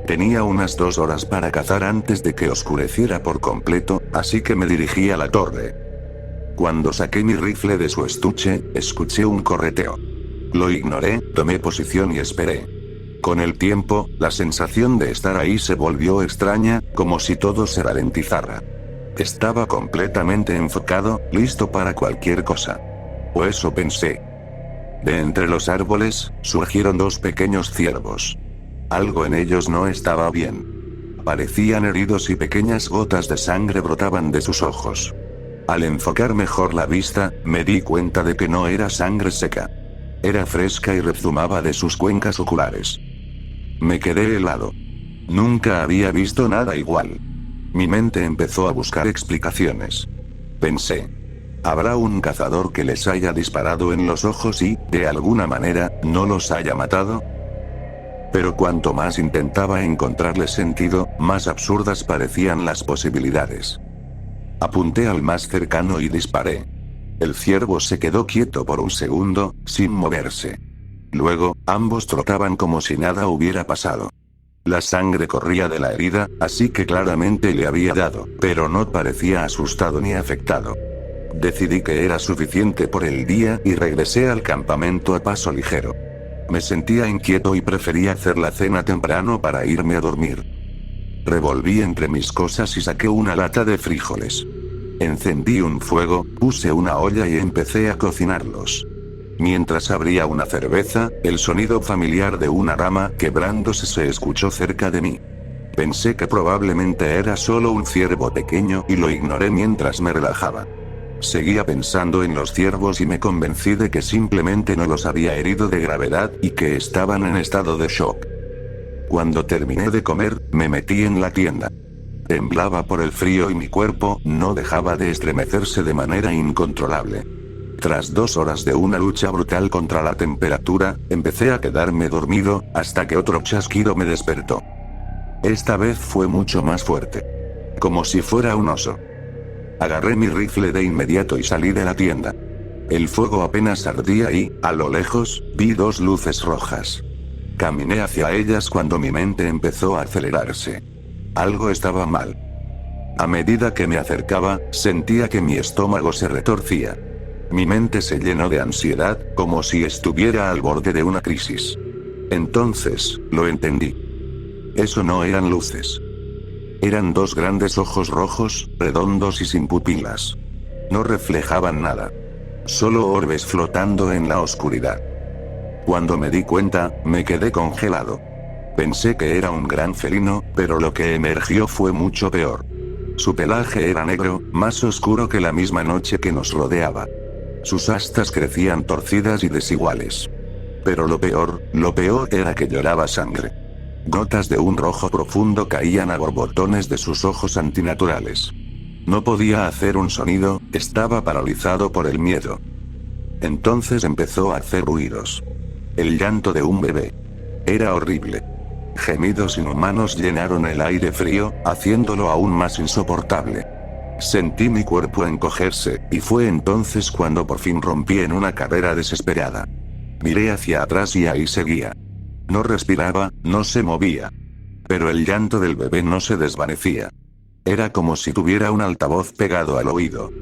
Tenía unas 2 horas para cazar antes de que oscureciera por completo, así que me dirigí a la torre. Cuando saqué mi rifle de su estuche, escuché un correteo. Lo ignoré, tomé posición y esperé. Con el tiempo, la sensación de estar ahí se volvió extraña, como si todo se ralentizara. Estaba completamente enfocado, listo para cualquier cosa. O eso pensé. De entre los árboles, surgieron 2 pequeños ciervos. Algo en ellos no estaba bien. Parecían heridos y pequeñas gotas de sangre brotaban de sus ojos. Al enfocar mejor la vista, me di cuenta de que no era sangre seca. Era fresca y rezumaba de sus cuencas oculares. Me quedé helado. Nunca había visto nada igual. Mi mente empezó a buscar explicaciones. Pensé. ¿Habrá un cazador que les haya disparado en los ojos y, de alguna manera, no los haya matado? Pero cuanto más intentaba encontrarle sentido, más absurdas parecían las posibilidades. Apunté al más cercano y disparé. El ciervo se quedó quieto por un segundo, sin moverse. Luego, ambos trotaban como si nada hubiera pasado. La sangre corría de la herida, así que claramente le había dado, pero no parecía asustado ni afectado. Decidí que era suficiente por el día y regresé al campamento a paso ligero. Me sentía inquieto y prefería hacer la cena temprano para irme a dormir. Revolví entre mis cosas y saqué una lata de frijoles. Encendí un fuego, puse una olla y empecé a cocinarlos. Mientras abría una cerveza, el sonido familiar de una rama quebrándose se escuchó cerca de mí. Pensé que probablemente era solo un ciervo pequeño y lo ignoré mientras me relajaba. Seguía pensando en los ciervos y me convencí de que simplemente no los había herido de gravedad y que estaban en estado de shock. Cuando terminé de comer, me metí en la tienda. Temblaba por el frío y mi cuerpo no dejaba de estremecerse de manera incontrolable. Tras 2 horas de una lucha brutal contra la temperatura, empecé a quedarme dormido, hasta que otro chasquido me despertó. Esta vez fue mucho más fuerte. Como si fuera un oso. Agarré mi rifle de inmediato y salí de la tienda. El fuego apenas ardía y, a lo lejos, vi 2 luces rojas. Caminé hacia ellas cuando mi mente empezó a acelerarse. Algo estaba mal. A medida que me acercaba, sentía que mi estómago se retorcía. Mi mente se llenó de ansiedad, como si estuviera al borde de una crisis. Entonces, lo entendí. Eso no eran luces. Eran 2 grandes ojos rojos, redondos y sin pupilas. No reflejaban nada. Solo orbes flotando en la oscuridad. Cuando me di cuenta, me quedé congelado. Pensé que era un gran felino, pero lo que emergió fue mucho peor. Su pelaje era negro, más oscuro que la misma noche que nos rodeaba. Sus astas crecían torcidas y desiguales. Pero lo peor era que lloraba sangre. Gotas de un rojo profundo caían a borbotones de sus ojos antinaturales. No podía hacer un sonido, estaba paralizado por el miedo. Entonces empezó a hacer ruidos. El llanto de un bebé. Era horrible. Gemidos inhumanos llenaron el aire frío, haciéndolo aún más insoportable. Sentí mi cuerpo encogerse, y fue entonces cuando por fin rompí en una carrera desesperada. Miré hacia atrás y ahí seguía. No respiraba, no se movía. Pero el llanto del bebé no se desvanecía. Era como si tuviera un altavoz pegado al oído.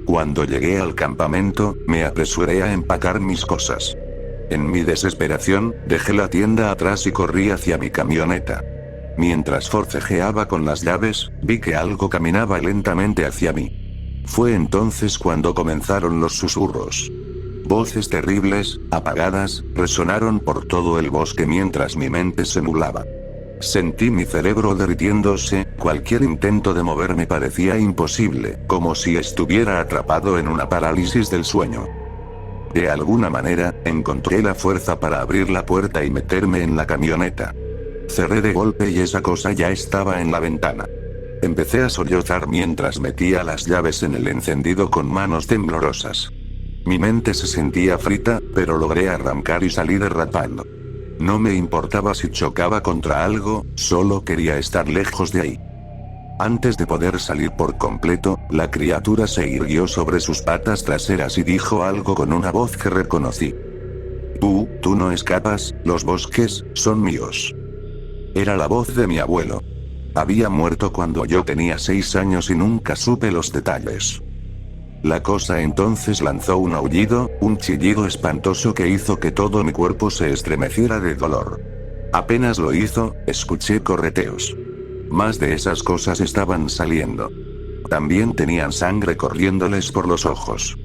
Cuando llegué al campamento, me apresuré a empacar mis cosas. En mi desesperación, dejé la tienda atrás y corrí hacia mi camioneta. Mientras forcejeaba con las llaves, vi que algo caminaba lentamente hacia mí. Fue entonces cuando comenzaron los susurros. Voces terribles, apagadas, resonaron por todo el bosque mientras mi mente se nublaba. Sentí mi cerebro derritiéndose, cualquier intento de moverme parecía imposible, como si estuviera atrapado en una parálisis del sueño. De alguna manera, encontré la fuerza para abrir la puerta y meterme en la camioneta. Cerré de golpe y esa cosa ya estaba en la ventana. Empecé a sollozar mientras metía las llaves en el encendido con manos temblorosas. Mi mente se sentía frita, pero logré arrancar y salí derrapando. No me importaba si chocaba contra algo, solo quería estar lejos de ahí. Antes de poder salir por completo, la criatura se irguió sobre sus patas traseras y dijo algo con una voz que reconocí. Tú no escapas, los bosques son míos. Era la voz de mi abuelo. Había muerto cuando yo tenía 6 años y nunca supe los detalles. La cosa entonces lanzó un aullido, un chillido espantoso que hizo que todo mi cuerpo se estremeciera de dolor. Apenas lo hizo, escuché correteos. Más de esas cosas estaban saliendo. También tenían sangre corriéndoles por los ojos.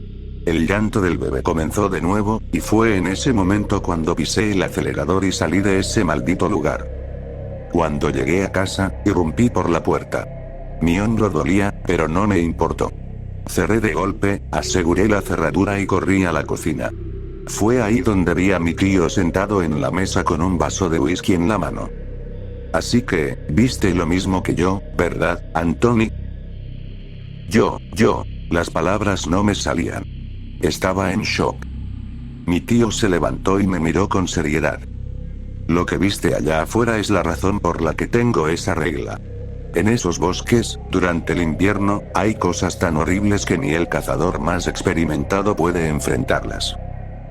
El llanto del bebé comenzó de nuevo, y fue en ese momento cuando pisé el acelerador y salí de ese maldito lugar. Cuando llegué a casa, irrumpí por la puerta. Mi hombro dolía, pero no me importó. Cerré de golpe, aseguré la cerradura y corrí a la cocina. Fue ahí donde vi a mi tío sentado en la mesa con un vaso de whisky en la mano. Así que, viste lo mismo que yo, ¿verdad, Anthony? Las palabras no me salían. Estaba en shock. Mi tío se levantó y me miró con seriedad. Lo que viste allá afuera es la razón por la que tengo esa regla. En esos bosques, durante el invierno, hay cosas tan horribles que ni el cazador más experimentado puede enfrentarlas.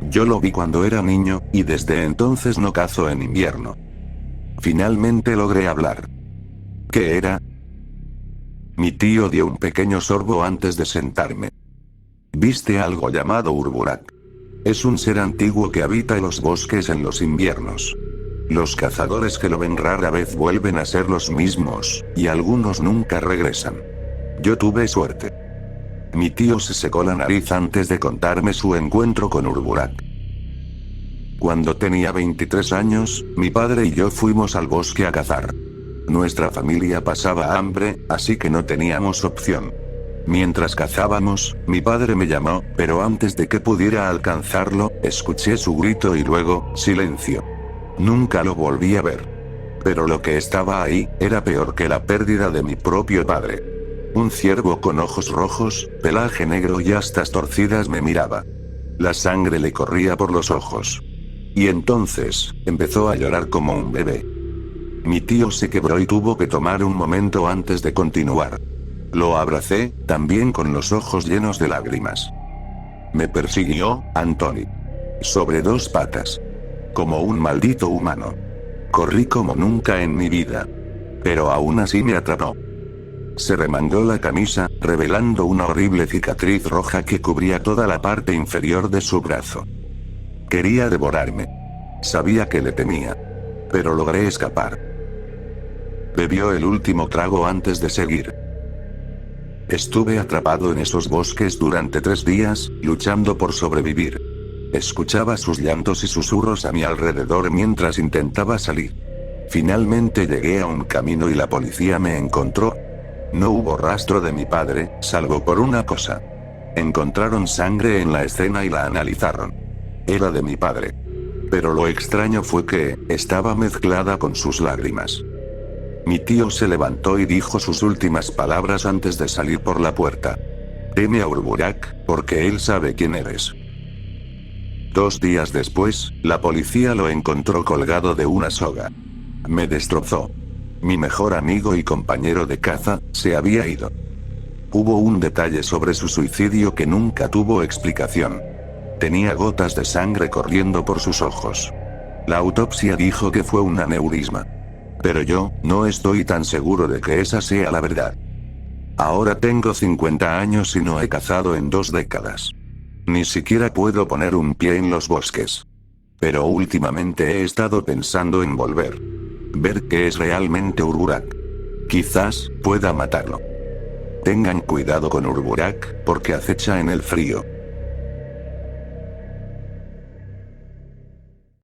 Yo lo vi cuando era niño, y desde entonces no cazo en invierno. Finalmente logré hablar. ¿Qué era? Mi tío dio un pequeño sorbo antes de sentarme. ¿Viste algo llamado Urburak? Es un ser antiguo que habita en los bosques en los inviernos. Los cazadores que lo ven rara vez vuelven a ser los mismos, y algunos nunca regresan. Yo tuve suerte. Mi tío se secó la nariz antes de contarme su encuentro con Urburak. Cuando tenía 23 años, mi padre y yo fuimos al bosque a cazar. Nuestra familia pasaba hambre, así que no teníamos opción. Mientras cazábamos, mi padre me llamó, pero antes de que pudiera alcanzarlo, escuché su grito y luego, silencio. Nunca lo volví a ver. Pero lo que estaba ahí, era peor que la pérdida de mi propio padre. Un ciervo con ojos rojos, pelaje negro y astas torcidas me miraba. La sangre le corría por los ojos. Y entonces, empezó a llorar como un bebé. Mi tío se quebró y tuvo que tomar un momento antes de continuar. Lo abracé, también con los ojos llenos de lágrimas. Me persiguió, Anthony. Sobre 2 patas. Como un maldito humano. Corrí como nunca en mi vida. Pero aún así me atrapó. Se remangó la camisa, revelando una horrible cicatriz roja que cubría toda la parte inferior de su brazo. Quería devorarme. Sabía que le temía. Pero logré escapar. Bebió el último trago antes de seguir. Estuve atrapado en esos bosques durante 3 días, luchando por sobrevivir. Escuchaba sus llantos y susurros a mi alrededor mientras intentaba salir. Finalmente llegué a un camino y la policía me encontró. No hubo rastro de mi padre, salvo por una cosa. Encontraron sangre en la escena y la analizaron. Era de mi padre. Pero lo extraño fue que, estaba mezclada con sus lágrimas. Mi tío se levantó y dijo sus últimas palabras antes de salir por la puerta. Teme a Urburak, porque él sabe quién eres. 2 días después, la policía lo encontró colgado de una soga. Me destrozó. Mi mejor amigo y compañero de caza, se había ido. Hubo un detalle sobre su suicidio que nunca tuvo explicación. Tenía gotas de sangre corriendo por sus ojos. La autopsia dijo que fue un aneurisma. Pero yo, no estoy tan seguro de que esa sea la verdad. Ahora tengo 50 años y no he cazado en 2 décadas. Ni siquiera puedo poner un pie en los bosques. Pero últimamente he estado pensando en volver. Ver qué es realmente Urburak. Quizás, pueda matarlo. Tengan cuidado con Urburak, porque acecha en el frío.